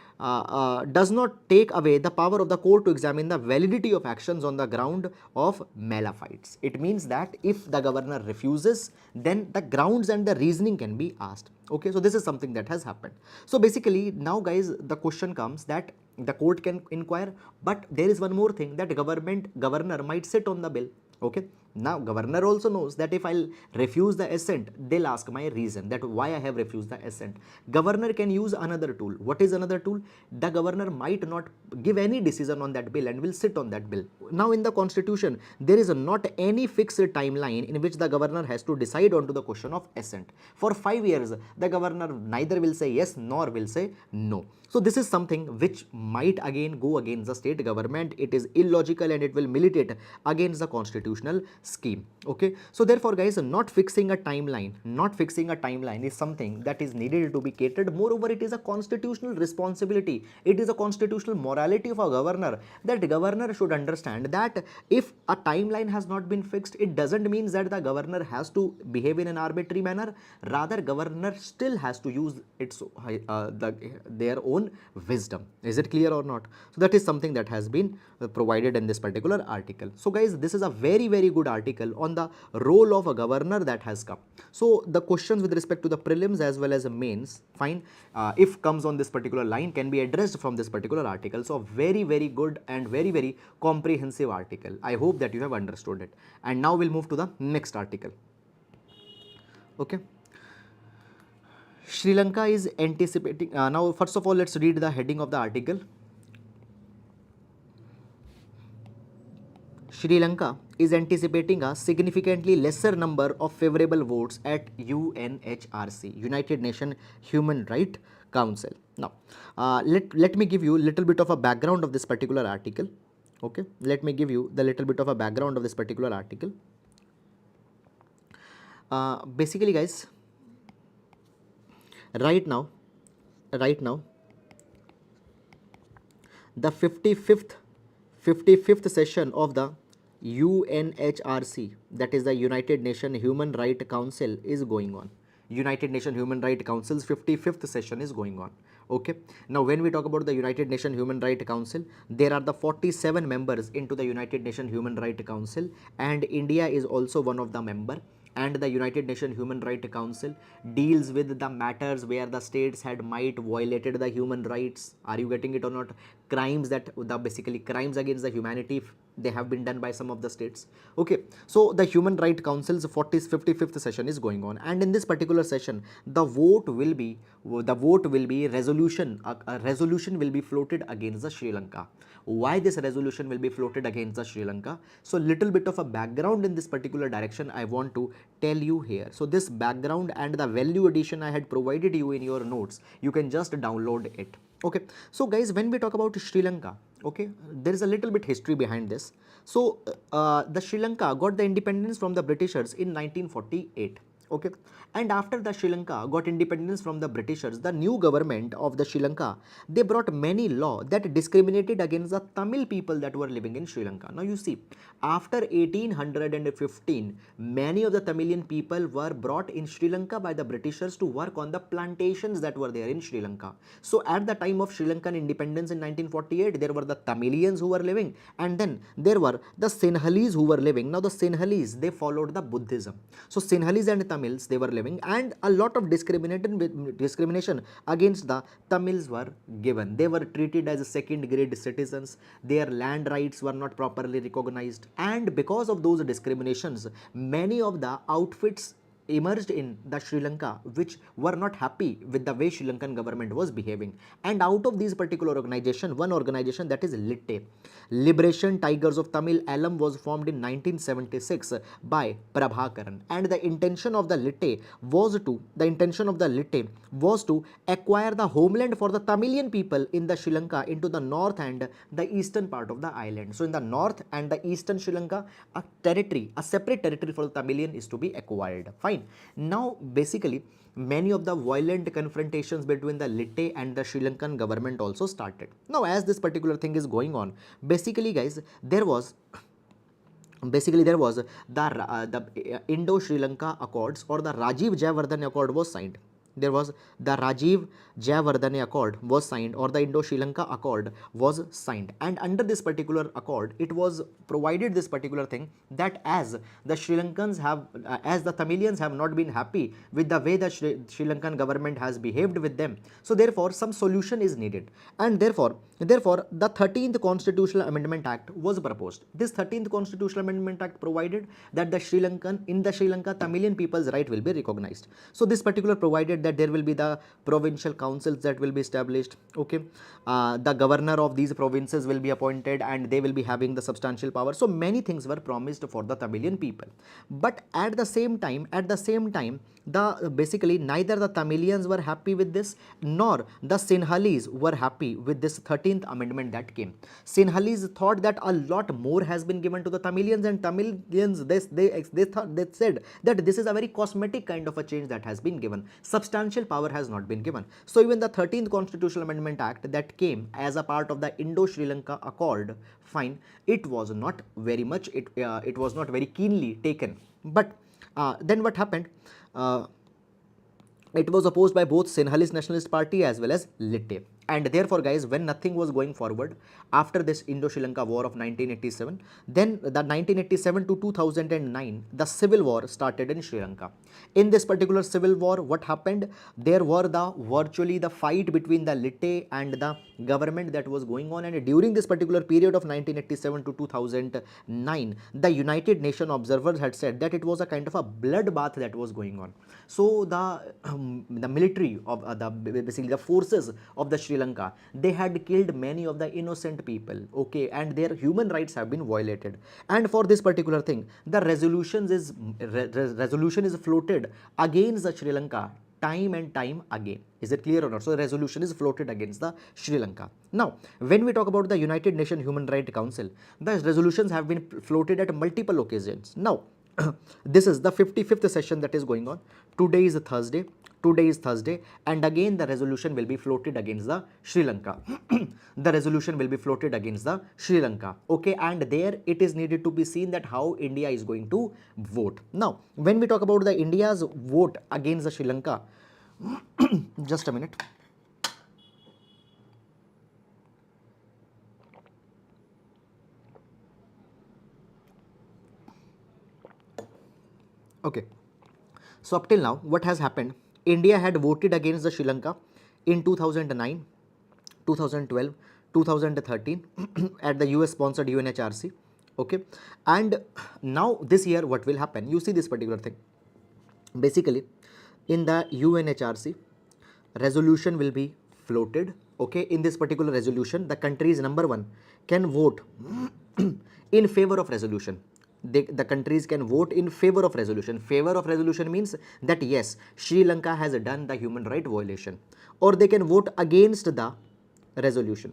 does not take away the power of the court to examine the validity of actions on the ground of malafides. It means that if the governor refuses, then the grounds and the reasoning can be asked. Okay, so this is something that has happened. So basically now guys, the question comes that the court can inquire, but there is one more thing, that governor might sit on the bill. Okay, now governor also knows that if I'll refuse the assent, they'll ask my reason, that why I have refused the assent. Governor can use another tool. What is another tool? The governor might not give any decision on that bill and will sit on that bill. Now in the constitution, there is not any fixed timeline in which the governor has to decide onto the question of assent. For 5 years, the governor neither will say yes nor will say no. So this is something which might again go against the state government. It is illogical and it will militate against the constitutional scheme. Okay, so therefore guys, not fixing a timeline is something that is needed to be catered. Moreover, it is a constitutional responsibility, it is a constitutional morality of a governor, that governor should understand that if a timeline has not been fixed, it doesn't mean that the governor has to behave in an arbitrary manner. Rather, governor still has to use its their own wisdom. Is it clear or not? So that is something that has been provided in this particular article. So guys, this is a very good article on the role of a governor that has come. So the questions with respect to the prelims as well as the mains, fine, if comes on this particular line, can be addressed from this particular article. So very good and very comprehensive article. I hope that you have understood it. And now we'll move to the next article. Okay, Sri Lanka is anticipating, now first of all let's read the heading of the article. Sri Lanka is anticipating a significantly lesser number of favorable votes at UNHRC, United Nations Human Rights Council. Now, let me give you a little bit of a background of this particular article. Okay, let me give you the little bit of a background of this particular article. Basically guys, right now the 55th session of the UNHRC, that is the United Nations Human Rights Council, is going on. United Nations Human Rights Council's 55th session is going on. Okay, now when we talk about the United Nations Human Rights Council, there are the 47 members into the United Nations Human Rights Council, and India is also one of the member. And the United Nations Human Rights Council deals with the matters where the states had might violated the human rights. Are you getting it or not? Crimes that basically crimes against the humanity, they have been done by some of the states. Okay, so the Human Rights Council's 55th session is going on, and in this particular session, the vote will be resolution. A resolution will be floated against the Sri Lanka. Why this resolution will be floated against the Sri Lanka? So little bit of a background in this particular direction I want to tell you here. So this background and the value addition I had provided you in your notes, you can just download it. Okay, so guys, when we talk about Sri Lanka, okay, there is a little bit history behind this. So the Sri Lanka got the independence from the Britishers in 1948. Okay, and after the Sri Lanka got independence from the Britishers, the new government of the Sri Lanka, they brought many laws that discriminated against the Tamil people that were living in Sri Lanka. Now you see, after 1815, many of the Tamilian people were brought in Sri Lanka by the Britishers to work on the plantations that were there in Sri Lanka. So at the time of Sri Lankan independence in 1948, there were the Tamilians who were living, and then there were the Sinhalese who were living. Now the Sinhalese, they followed the Buddhism. So Sinhalese and Tamils, they were living, and a lot of discrimination against the Tamils were given. They were treated as second grade citizens. Their land rights were not properly recognized, and because of those discriminations, many of the outfits emerged in the Sri Lanka which were not happy with the way Sri Lankan government was behaving, and out of these particular organization, one organization, that is LITTE, Liberation Tigers of Tamil Alum, was formed in 1976 by Prabhakaran, and the intention of the LITTE was to acquire the homeland for the Tamilian people in the Sri Lanka into the north and the eastern part of the island. So in the north and the eastern Sri Lanka, a separate territory for the Tamilian is to be acquired. Fine. Now basically many of the violent confrontations between the LITTE and the Sri Lankan government also started. Now as this particular thing is going on, basically guys, there was the Indo-Sri Lanka Accords, or the Rajiv Jayawardene Accord was signed. There was the Rajiv Jayawardene Accord was signed, or the Indo-Sri Lanka Accord was signed, and under this particular accord it was provided this particular thing, that as the Sri Lankans have as the Tamilians have not been happy with the way the Sri Lankan government has behaved with them, so therefore some solution is needed, and therefore the 13th Constitutional Amendment Act was proposed. This 13th Constitutional Amendment Act provided that the Sri Lanka Tamilian people's right will be recognized. So this particular provided that there will be the provincial councils that will be established. Okay, the governor of these provinces will be appointed and they will be having the substantial power. So many things were promised for the Tamilian people, but at the same time basically neither the Tamilians were happy with this nor the Sinhalese were happy with this 13th amendment that came. Sinhalese thought that a lot more has been given to the Tamilians, and Tamilians they said that this is a very cosmetic kind of a change that has been given. Substantial power has not been given. So even the 13th Constitutional Amendment Act that came as a part of the Indo-Sri Lanka Accord, fine, it was not very much, it was not very keenly taken. But then what happened? It was opposed by both Sinhalese Nationalist Party as well as LITTE. And therefore guys, when nothing was going forward after this Indo-Sri Lanka War of 1987, then the 1987 to 2009, the civil war started in Sri Lanka. In this particular civil war, what happened? There were virtually the fight between the LITTE and the government that was going on, and during this particular period of 1987 to 2009, the United Nations observers had said that it was a kind of a bloodbath that was going on. So the military of basically the forces of the Sri Lanka, they had killed many of the innocent people, okay, and their human rights have been violated. And for this particular thing, the resolution is floated against the Sri Lanka time and time again. Is it clear or not? So the resolution is floated against the Sri Lanka. Now, when we talk about the United Nations Human Rights Council, the resolutions have been floated at multiple occasions. Now, this is the 55th session that is going on. Today is Thursday, and again the resolution will be floated against the Sri Lanka. The resolution will be floated against the Sri Lanka. Okay, and there it is needed to be seen that how India is going to vote. Now, when we talk about the India's vote against the Sri Lanka, just a minute. Okay, so up till now, what has happened? India had voted against the Sri Lanka in 2009, 2012, 2013 at the US sponsored UNHRC. Okay, and now this year what will happen? You see this particular thing. Basically, in the UNHRC, resolution will be floated. Okay, in this particular resolution, the countries number 1 can vote in favor of resolution. The countries can vote in favor of resolution. Favor of resolution means that yes, Sri Lanka has done the human right violation, or they can vote against the resolution.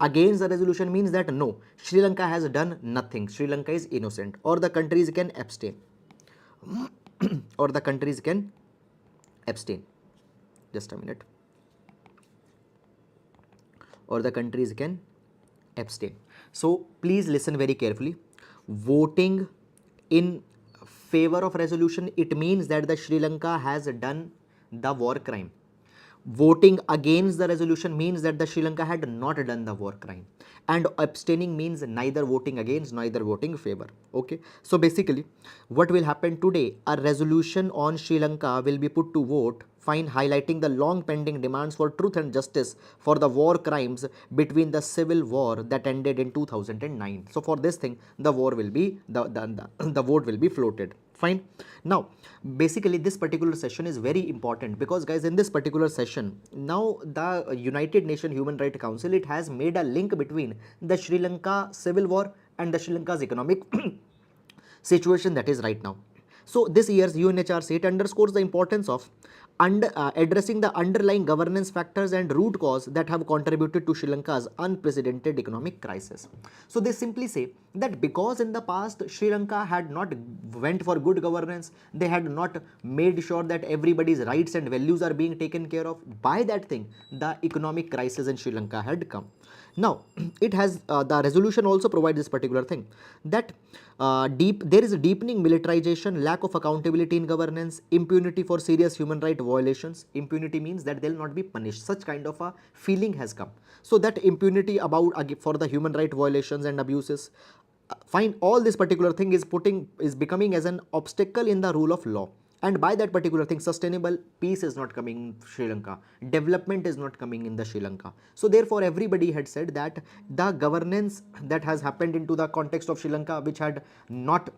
Against the resolution means that no, Sri Lanka has done nothing, Sri Lanka is innocent, or the countries can abstain. Or the countries can abstain. Just a minute. Or the countries can abstain. So please listen very carefully. Voting in favor of resolution, it means that the Sri Lanka has done the war crime. Voting against the resolution means that the Sri Lanka had not done the war crime, and abstaining means neither voting against, neither voting favor. Okay, so basically what will happen today, a resolution on Sri Lanka will be put to vote, fine, highlighting the long pending demands for truth and justice for the war crimes between the civil war that ended in 2009. So for this thing, the war will be the vote will be floated. Fine. Now, basically this particular session is very important because guys, in this particular session, now the United Nations Human Rights Council, it has made a link between the Sri Lanka civil war and the Sri Lanka's economic situation that is right now. So this year's UNHRC, it underscores the importance of addressing the underlying governance factors and root cause that have contributed to Sri Lanka's unprecedented economic crisis. So they simply say that because in the past Sri Lanka had not went for good governance, they had not made sure that everybody's rights and values are being taken care of. By that thing, the economic crisis in Sri Lanka had come. Now, it has the resolution also provides this particular thing that there is a deepening militarization, lack of accountability in governance, impunity for serious human right violations. Impunity means that they will not be punished. Such kind of a feeling has come. So that impunity about for the human right violations and abuses. Fine, all this particular thing is becoming as an obstacle in the rule of law. And by that particular thing, sustainable peace is not coming in Sri Lanka, development is not coming in the Sri Lanka. So therefore everybody had said that the governance that has happened into the context of Sri Lanka, which had not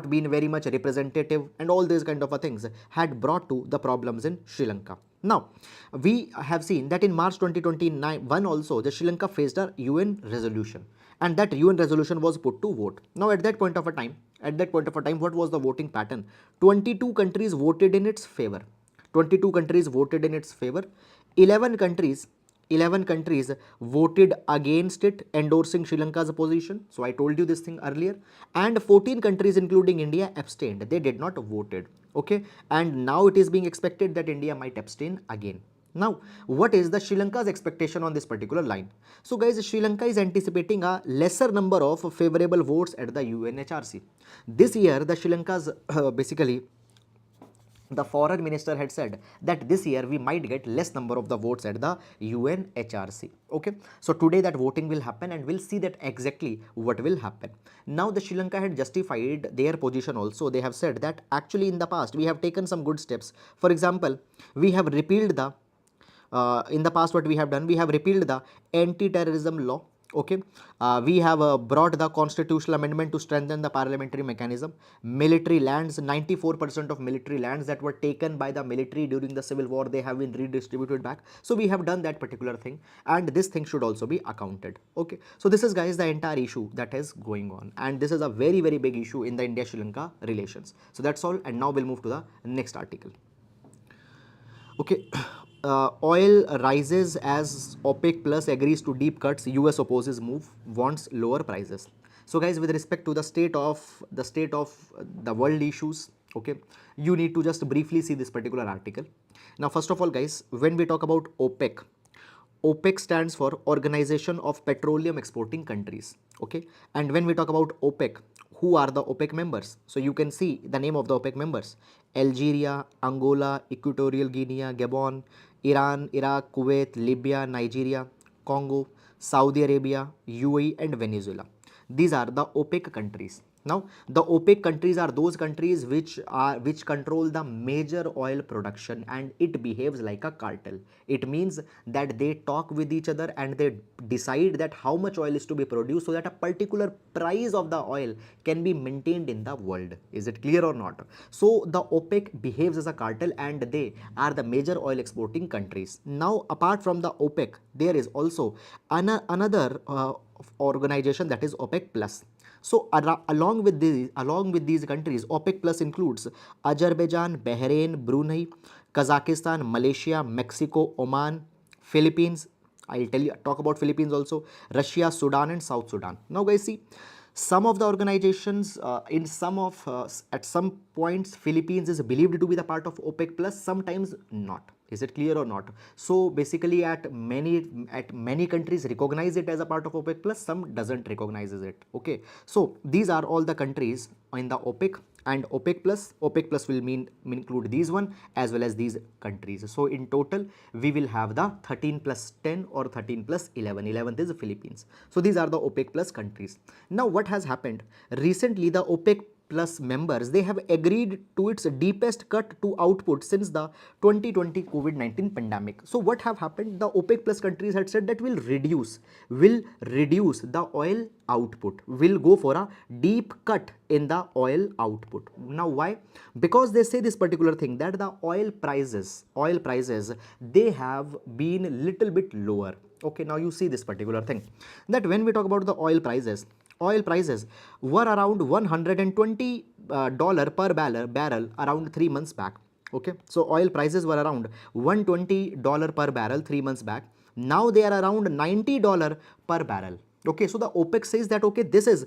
been very much representative, and all these kind of things had brought to the problems in Sri Lanka. Now, we have seen that in March 2021 also, the Sri Lanka faced a UN resolution, and that UN resolution was put to vote. Now, at that point of a time, what was the voting pattern? 22 countries voted in its favor. 22 countries voted in its favor. 11 countries 11 countries voted against it, endorsing Sri Lanka's position. So I told you this thing earlier. And 14 countries including India abstained. They did not voted. Okay. And now it is being expected that India might abstain again. Now, what is the Sri Lanka's expectation on this particular line? So guys, Sri Lanka is anticipating a lesser number of favorable votes at the UNHRC. This year, the Sri Lanka's basically the foreign minister had said that this year we might get less number of the votes at the UNHRC. Okay. So today that voting will happen and we'll see that exactly what will happen. Now the Sri Lanka had justified their position also. They have said that actually in the past we have taken some good steps. For example, we have repealed the in the past what we have done, we have repealed the anti-terrorism law. Okay, we have brought the constitutional amendment to strengthen the parliamentary mechanism. Military lands, 94% of military lands that were taken by the military during the civil war, they have been redistributed back. So we have done that particular thing, and this thing should also be accounted. Okay, so this is guys the entire issue that is going on, and this is a very big issue in the India-Sri Lanka relations. So that's all, and now we'll move to the next article. Okay. Oil rises as OPEC Plus agrees to deep cuts. US opposes move, wants lower prices. So guys, with respect to the state of the world issues, okay, you need to just briefly see this particular article. Now, first of all, guys, when we talk about OPEC, OPEC stands for Organization of Petroleum Exporting Countries. Okay, and when we talk about OPEC, who are the OPEC members? So you can see the name of the OPEC members: Algeria, Angola, Equatorial Guinea, Gabon, Iran, Iraq, Kuwait, Libya, Nigeria, Congo, Saudi Arabia, UAE and Venezuela. These are the OPEC countries. Now, the OPEC countries are those countries which control the major oil production, and it behaves like a cartel. It means that they talk with each other and they decide that how much oil is to be produced so that a particular price of the oil can be maintained in the world. Is it clear or not? So the OPEC behaves as a cartel and they are the major oil exporting countries. Now, apart from the OPEC, there is also another organization, that is OPEC Plus. So along with these countries, OPEC Plus includes Azerbaijan, Bahrain, Brunei, Kazakhstan, Malaysia, Mexico, Oman, Philippines. I'll talk about Philippines also, Russia, Sudan and South Sudan. Now guys, see, some of the organizations at some points Philippines is believed to be the part of OPEC Plus, sometimes not. Is it clear or not? So basically at many countries recognize it as a part of OPEC Plus, some doesn't recognizes it. Okay, so these are all the countries in the OPEC and OPEC Plus. OPEC Plus will include these one as well as these countries. So in total we will have the 13 plus 10 or 13 plus 11. 11th is the Philippines. So these are the OPEC Plus countries. Now what has happened? Recently the OPEC Plus members, they have agreed to its deepest cut to output since the 2020 COVID-19 pandemic. So what have happened? The OPEC Plus countries had said that will reduce the oil output, will go for a deep cut in the oil output. Now why? Because they say this particular thing, that the oil prices, they have been little bit lower. Okay, now you see this particular thing, that when we talk about the oil prices were around $120 per barrel around 3 months back. Okay, so oil prices were around $120 per barrel 3 months back. Now they are around $90 per barrel. Okay, so the OPEC says that, okay, there is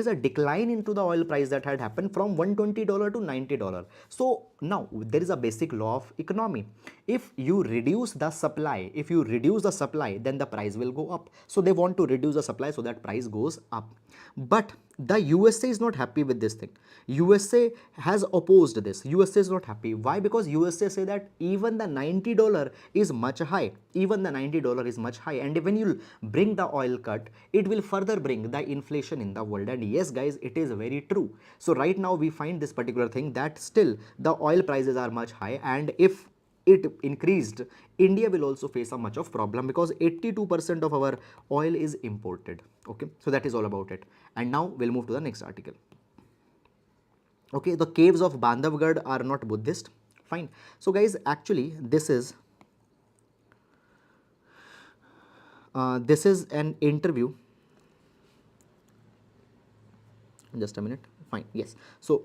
a decline into the oil price that had happened from $120 to $90. So now there is a basic law of economy. If you reduce the supply, then the price will go up. So they want to reduce the supply so that price goes up. But the USA is not happy with this thing. USA has opposed this. USA is not happy. Why? Because USA say that even the $90 is much high. And when you bring the oil cut, it will further bring the inflation in the world. And yes, guys, it is very true. So right now we find this particular thing, that still the oil prices are much high, and if it increased, India will also face a much of problem, because 82% of our oil is imported. Okay, so that is all about it. And now we'll move to the next article. Okay, the caves of Bandhavgarh are not Buddhist. Fine. So guys, actually this is an interview. Just a minute. Fine. Yes. So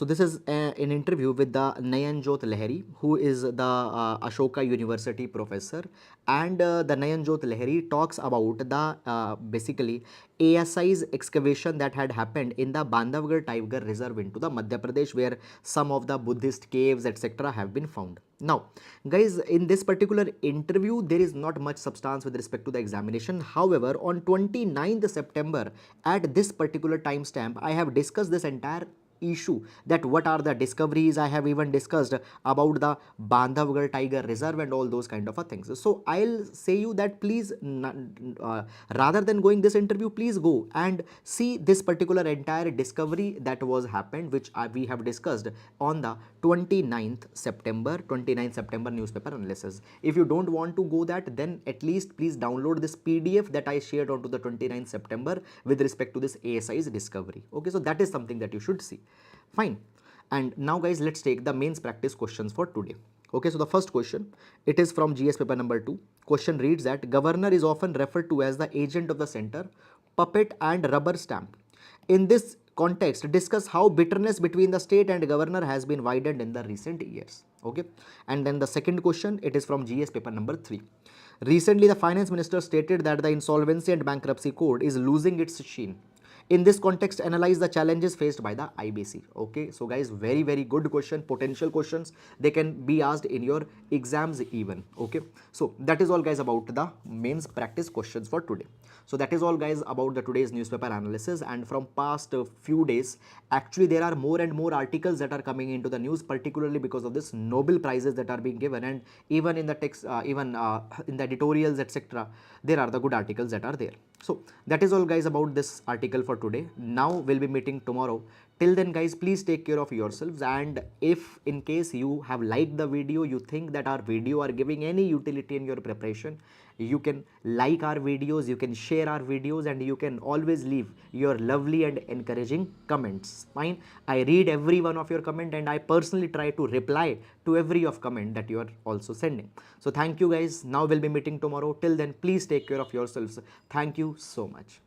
this is an interview with the Nayanjot Lahiri, who is the Ashoka University professor, and the Nayanjot Lahiri talks about the basically ASI's excavation that had happened in the Bandhavgarh Tiger Reserve into the Madhya Pradesh, where some of the Buddhist caves etc. have been found. Now guys, in this particular interview there is not much substance with respect to the examination. However, on 29th September at this particular timestamp, I have discussed this entire issue, that what are the discoveries. I have even discussed about the Bandhavgarh Tiger Reserve and all those kind of things. So I'll say you that please, rather than going this interview, please go and see this particular entire discovery that was happened, which we have discussed on the 29th September newspaper analysis. If you don't want to go that, then at least please download this PDF that I shared onto the 29th September with respect to this ASI's discovery. Okay, so that is something that you should see. Fine. And now guys, let's take the mains practice questions for today. Okay, so the first question, it is from GS paper number 2. Question reads that governor is often referred to as the agent of the center, puppet and rubber stamp. In this context, discuss how bitterness between the state and governor has been widened in the recent years. Okay, and then the second question, it is from GS paper number 3. Recently, the finance minister stated that the Insolvency and Bankruptcy Code is losing its sheen. In this context, analyze the challenges faced by the IBC. Okay, so guys, very good question, potential questions. They can be asked in your exams even. Okay, so that is all guys about the mains practice questions for today. So that is all guys about the today's newspaper analysis. And from past few days, actually there are more and more articles that are coming into the news, particularly because of this Nobel Prizes that are being given, and even in the text, in the editorials etc. there are the good articles that are there. So that is all guys about this article for today. Now we'll be meeting tomorrow. Till then guys, please take care of yourselves, and if in case you have liked the video, you think that our video are giving any utility in your preparation, you can like our videos, you can share our videos, and you can always leave your lovely and encouraging comments. Fine, I read every one of your comment, and I personally try to reply to every of comment that you are also sending. So thank you guys. Now we'll be meeting tomorrow. Till then, please take care of yourselves. Thank you so much.